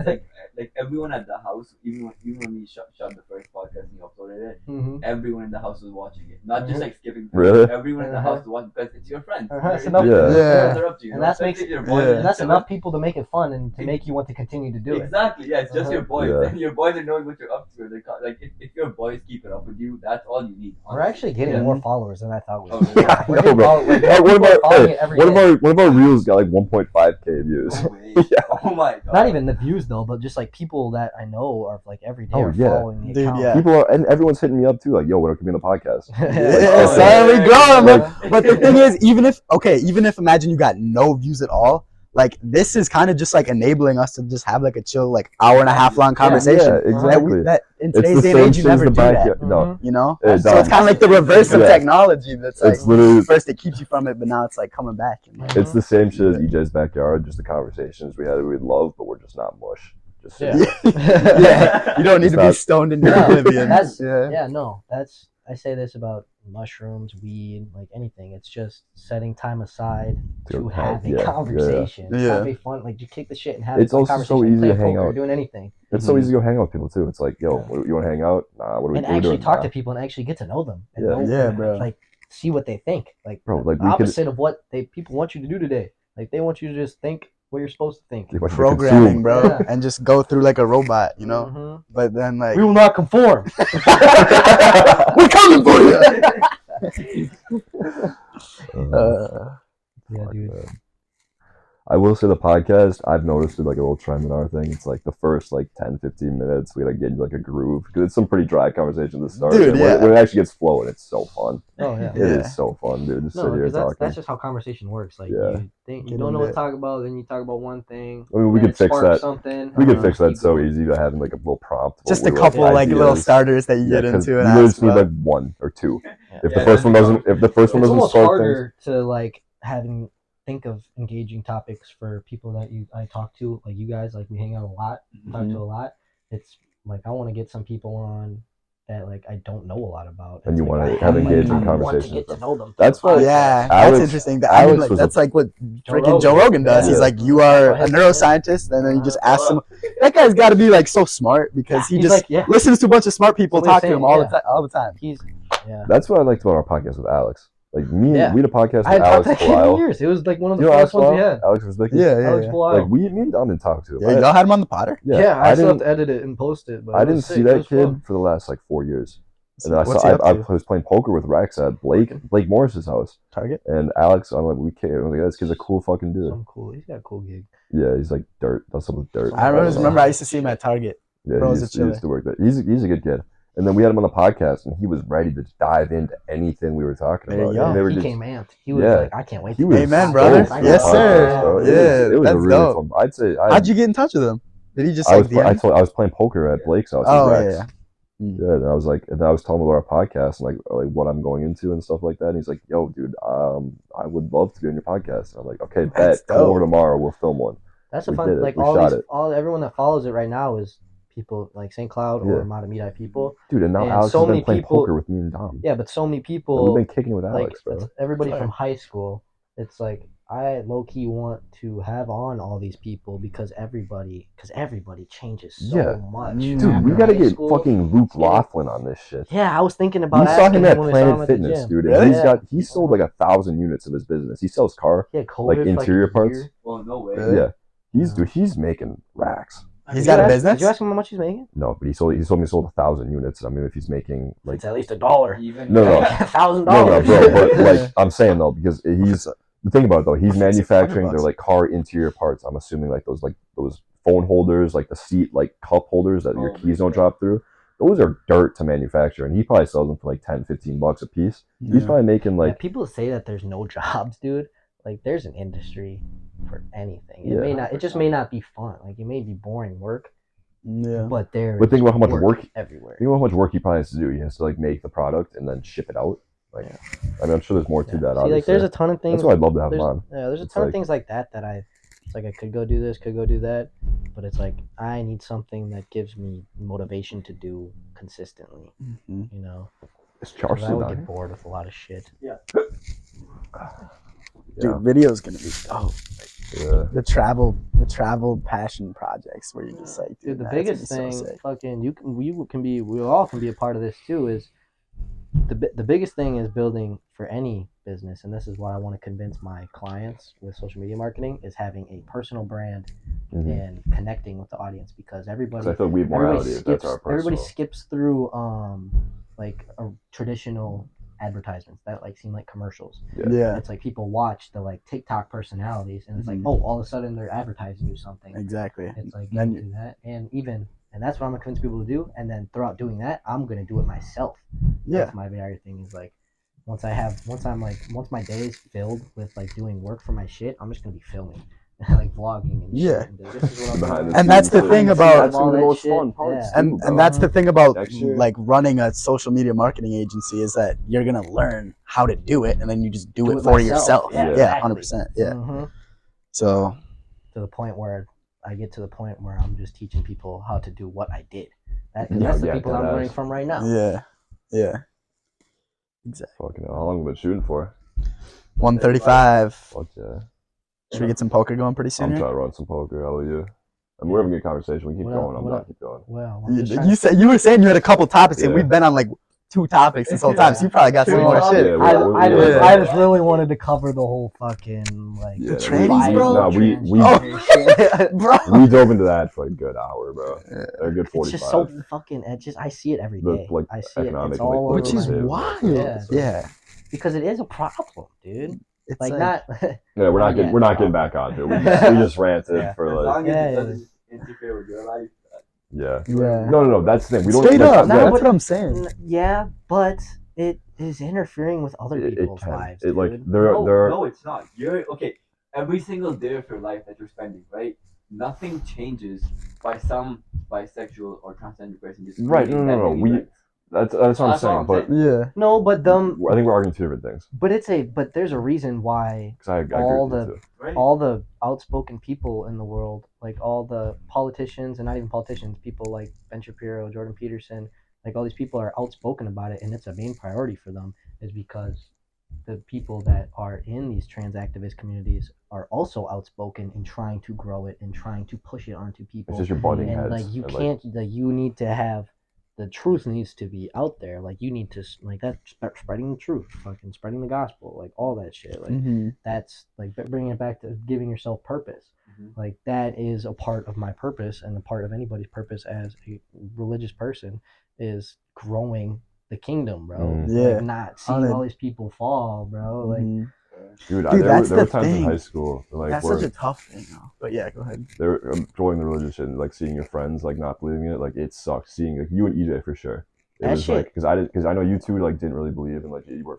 like everyone at the house, even when we shot the first podcast and we uploaded it, Mhm. everyone in the house was watching it. Not just like skipping. Really? Everyone in the Uh-huh. house was watching because it's your friends. That's They're enough. Yeah. Yeah. interrupt you. And that makes your yeah. boys. And that's enough people to make it fun and to make you want to continue to do it. Exactly. Yeah, it's just your boys. Yeah. And your boys are knowing what you're up to. Like if your boys keep it up with you, that's all you need. We're actually getting Yeah. more followers than I thought we Oh, would. yeah. We're No, getting bro. follow- like, Hey, people are following it every day. one of our reels got like 1.5k views. No way. Oh my god. Not even the views though, but just like people that I know are like every day Oh, are yeah. following the Dude, account. yeah. People are, and everyone's hitting me up too, like, yo, when are we in the podcast? Yeah, Oh, son, we yeah. growing, but the thing is, even if imagine you got no views at all, like this is kind of just like enabling us to just have like a chill like hour and a half long conversation. Yeah, exactly. That in It's today's the day and same age you shit as never the do that. backyard. No, You know, It so it's kind of like the reverse of Yeah. technology. That's like it's literally first it keeps you from it, but now it's like coming back. And, like, it's the same shit as EJ's backyard. Just the conversations we had, we'd love, but we're just not mush. Just Yeah. yeah, you don't need It's to be not- stoned in your No, oblivion. that's- Yeah. Yeah, no, I say this about mushrooms, weed, like anything. It's just setting time aside to have a yeah, conversation. yeah. Have a fun, like you kick the shit and have It's a fun also so conversation. easy Play to hang poker, out. doing anything, It's so easy to go hang out with people too. It's like, yo, Yeah. you want to hang out? Nah, what are we and what are we actually doing? talk Nah. to people and actually get to know them. And Yeah. know, Yeah, bro. Like see what they think. Like Bro, like the we could opposite of what people want you to do today. Like they want you to just think what you're supposed to think. they want you to Programming, consume. bro, Yeah. and just go through like a robot, you know. Mhm. But then like We will not conform. we're coming for you. Yeah, dude. I will say the podcast, I've noticed it like a little trend in our thing. It's like the first like 10, 15 minutes, we like get into like a groove because it's some pretty dry conversation at the start. Dude, and yeah. when it actually gets flowing, it's so fun. Oh yeah. It Yeah. is so fun, dude. Just No, sit here because talking. that's just how conversation works. Like Yeah. you think you Get don't know into what it. to talk about, then you talk about one thing. I mean, we then could it fix sparks that. Something. We could Uh-huh. fix that Keep so going. easy by having like a little prompt. Just what a we couple like like little ideas. starters that you Yeah, get 'cause into you and literally ask just need about. like one or two. Yeah. If Yeah, the first one that's doesn't, if the first one It's doesn't almost spark things, harder to like think of engaging topics for people that I talk to, like you guys. Like we hang out a lot, talk Mm-hmm. to a lot. It's like I want to get some people on that like I don't know a lot about, And you like, wanna I have like, engaging I want to conversations get with to know them. That's through why- the Yeah, podcast. that's Alex- interesting. I Alex mean, like, was that's like what Joe freaking Joe Rogan. Rogan does. Yeah. He's like, you Yeah. are a neuroscientist, and then you just ask him. That guy's got to be like so smart because he He's just like, yeah. listens to a bunch of smart people That's what talk to he's him saying, all yeah. all the time. He's yeah. That's what I liked about our podcast with Alex. Like me, Yeah. we had a podcast I with hadn't talked Alex to that kid in Palao. years. It was like one of the You know first Alex ones we Palao? had. Alex Rosbicki? Alex Palao. Like me and Don didn't talk to him. Yeah, y'all had him on the Potter. Yeah, I still have didn't. to edit it and post it. But I it was didn't sick. see It that was kid fun. for the last like 4 years. And then What's he up I to? was playing poker with Rex at Blake Morris's house. Target. And Alex, I'm like, we can't. I'm like, this kid's a cool fucking dude. Some cool. He's got a cool gig. Yeah, he's like dirt. Does something with dirt. I don't know. remember I used to see him at Target. Yeah, Bro, he he's a used to work there. He's a good kid. And then we had him on the podcast, and he was ready to dive into anything we were talking There you about. go. And they were He just, came amped. He was Yeah. like, I can't wait. he to was get Amen, back. brother. stoked for Yes, the sir. podcast, bro. Yeah, it was a that's really dope. fun. I'd say How'd you get in touch with him? Did he just I like was DM? I was playing poker at Blake's house. Oh, with Rex. yeah. Yeah, and I was like, and I was telling him about our podcast and like what I'm going into and stuff like that. And he's like, "Yo, dude, I would love to be on your podcast." And I'm like, "Okay, That's bet. Come over dope. tomorrow. We'll film one." That's a We fun. did it. Like We all shot these, it. everyone that follows it right now is people like St. Cloud or Yeah. Matamidi people. Dude, and now And Alex so has many been playing people- poker with me and Dom. Yeah, but so many And people. we've been kicking with like Alex, bro. it's everybody Sorry. from high school. It's like I low key want to have on all these people because everybody changes so Yeah. much. Dude, Dude, after we gotta high get school. fucking Luke Yeah. Laughlin on this shit. Yeah, I was thinking about We saw asking him at when we saw him Planet at the Fitness, gym. dude. Really? And Yeah. he sold like 1,000 units of his business. He sells car. He had COVID like for, interior a parts. year. Well, no way. Really? Yeah, he's making racks. He's Did got you a ask- business? Did you ask him how much he's making? No, but he told me he sold 1,000 units. I mean, if he's making like It's at least $1. Even No, no. $1,000. no, bro, but like I'm saying though, because he's the thing about it though, he's manufacturing $100. their like car interior parts. I'm assuming like those phone holders, like the seat like cup holders that your Oh, keys don't yeah. drop through. Those are dirt to manufacture, and he probably sells them for like $10-15 a piece. He's Yeah. probably making Yeah, like people say that there's no jobs, dude. Like there's an industry for anything. It Yeah. may not. It just may not be fun. Like it may be boring work, Yeah. but there's. But think about how much work everywhere. think about how much work he probably has to do. He has to like make the product and then ship it out. Like, I mean, I'm sure there's more to Yeah. that. See, Obviously, like there's a ton of things. that's why I'd love to have him there's, on. yeah, there's a It's ton of like- things like that that it's like I could go do this, could go do that, but it's like I need something that gives me motivation to do consistently. Mhm. You know, Is 'Cause Charles I still would down get here? bored with a lot of shit. Dude, Yeah. video's gonna be dope. Yeah. The travel passion projects where you're just like, Dude, the that's gonna biggest be so thing, sick. fucking, we all can be a part of this too. Is the biggest thing is building for any business, and this is what I want to convince my clients with social media marketing is having a personal brand Mhm. and connecting with the audience because everybody 'Cause I feel like we have morality. If that's our everybody personal. skips through like a traditional advertisements that like seem like commercials. Yeah, It's like people watch the like TikTok personalities and it's like, Mhm. oh, all of a sudden they're advertising you something. exactly. It's like Then you do that, and that's what I'm gonna convince people to do. And then throughout doing that, I'm gonna do it myself. Yeah, That's my very thing is like, once my day is filled with like doing work for my shit, I'm just gonna be filming, like vlogging and Yeah. shit. And this is what I'm Behind doing. the And that's the scenes, thing too. about- That's one of the all that most shit, fun parts. yeah. too, bro. and that's the thing about Next year. like running a social media marketing agency is that you're gonna learn how to do it, and then you just do Do it it for myself. yourself. Yeah, Yeah, exactly. 100%. Yeah. Mhm. So To the point where I get to the point where I'm just teaching people how to do what I did. That's Yeah, the yeah, people I'm deadass. learning from right now. yeah, exactly. Fucking hell, how long have we been shooting for? 135. Fuck yeah. Should we get some poker going pretty I'm soon? Here? trying to run some poker. How about you? I mean, we're having a good conversation. We keep What going. up, I'm what not up? keep going. Well, I'm just trying You to- said you were saying you had a couple topics, and Yeah. we've been on like 2 topics this whole time. So you probably got some Well, more shit. Yeah, I just really wanted to cover the whole fucking like Yeah, trannies, bro? No, we Bro. we dove into that for a good hour, bro. A good 45. It's just so fucking. I see it every The, day. like, I see it. economic, It's like, all over Which is my- political wild. Yeah. Yeah. because it is a problem, dude. It's Like not. Yeah, we're not Yeah. getting back onto it. We just ranted Yeah. for As like long as Yeah, it yeah. doesn't interfere with your life. yeah. Yeah. No. That's the thing. We don't Straight like, up. No, yeah, That's but- what I'm saying. Yeah, but it is interfering with other it people's can. lives. It like dude. there No, are no, it's not. You're okay. Every single day of your life that you're spending, right? Nothing changes by some bisexual or transgender person just Right, claiming no, that no, they we- like- that's what I'm That's what saying. I'm But saying. Yeah. No, but I think we're arguing two different things. but there's a reason why Because I agree All with you the- too. right? all the outspoken people in the world, like all the politicians and not even politicians, people like Ben Shapiro, Jordan Peterson, like all these people are outspoken about it, and it's a main priority for them, is because the people that are in these trans activist communities are also outspoken in trying to grow it and trying to push it onto people. It's just your butting And heads. like you and, can't, like you need to have the truth needs to be out there. Like you need to like that spreading the truth, fucking spreading the gospel, like all that shit. Like Mm-hmm. that's like bringing it back to giving yourself purpose. Mhm. Like that is a part of my purpose and a part of anybody's purpose as a religious person is growing the kingdom, bro. Mm. Yeah. Like not seeing all these people fall, bro. Like Mhm. Dude, Dude, that's there were the times in thing. high school like That's where such a tough thing, though. But yeah, go ahead. they were joining the religion shit and like seeing your friends like not believing it, like it sucks. Seeing like you and EJ for sure. It That was like shit- because I know you two like didn't really believe and like you were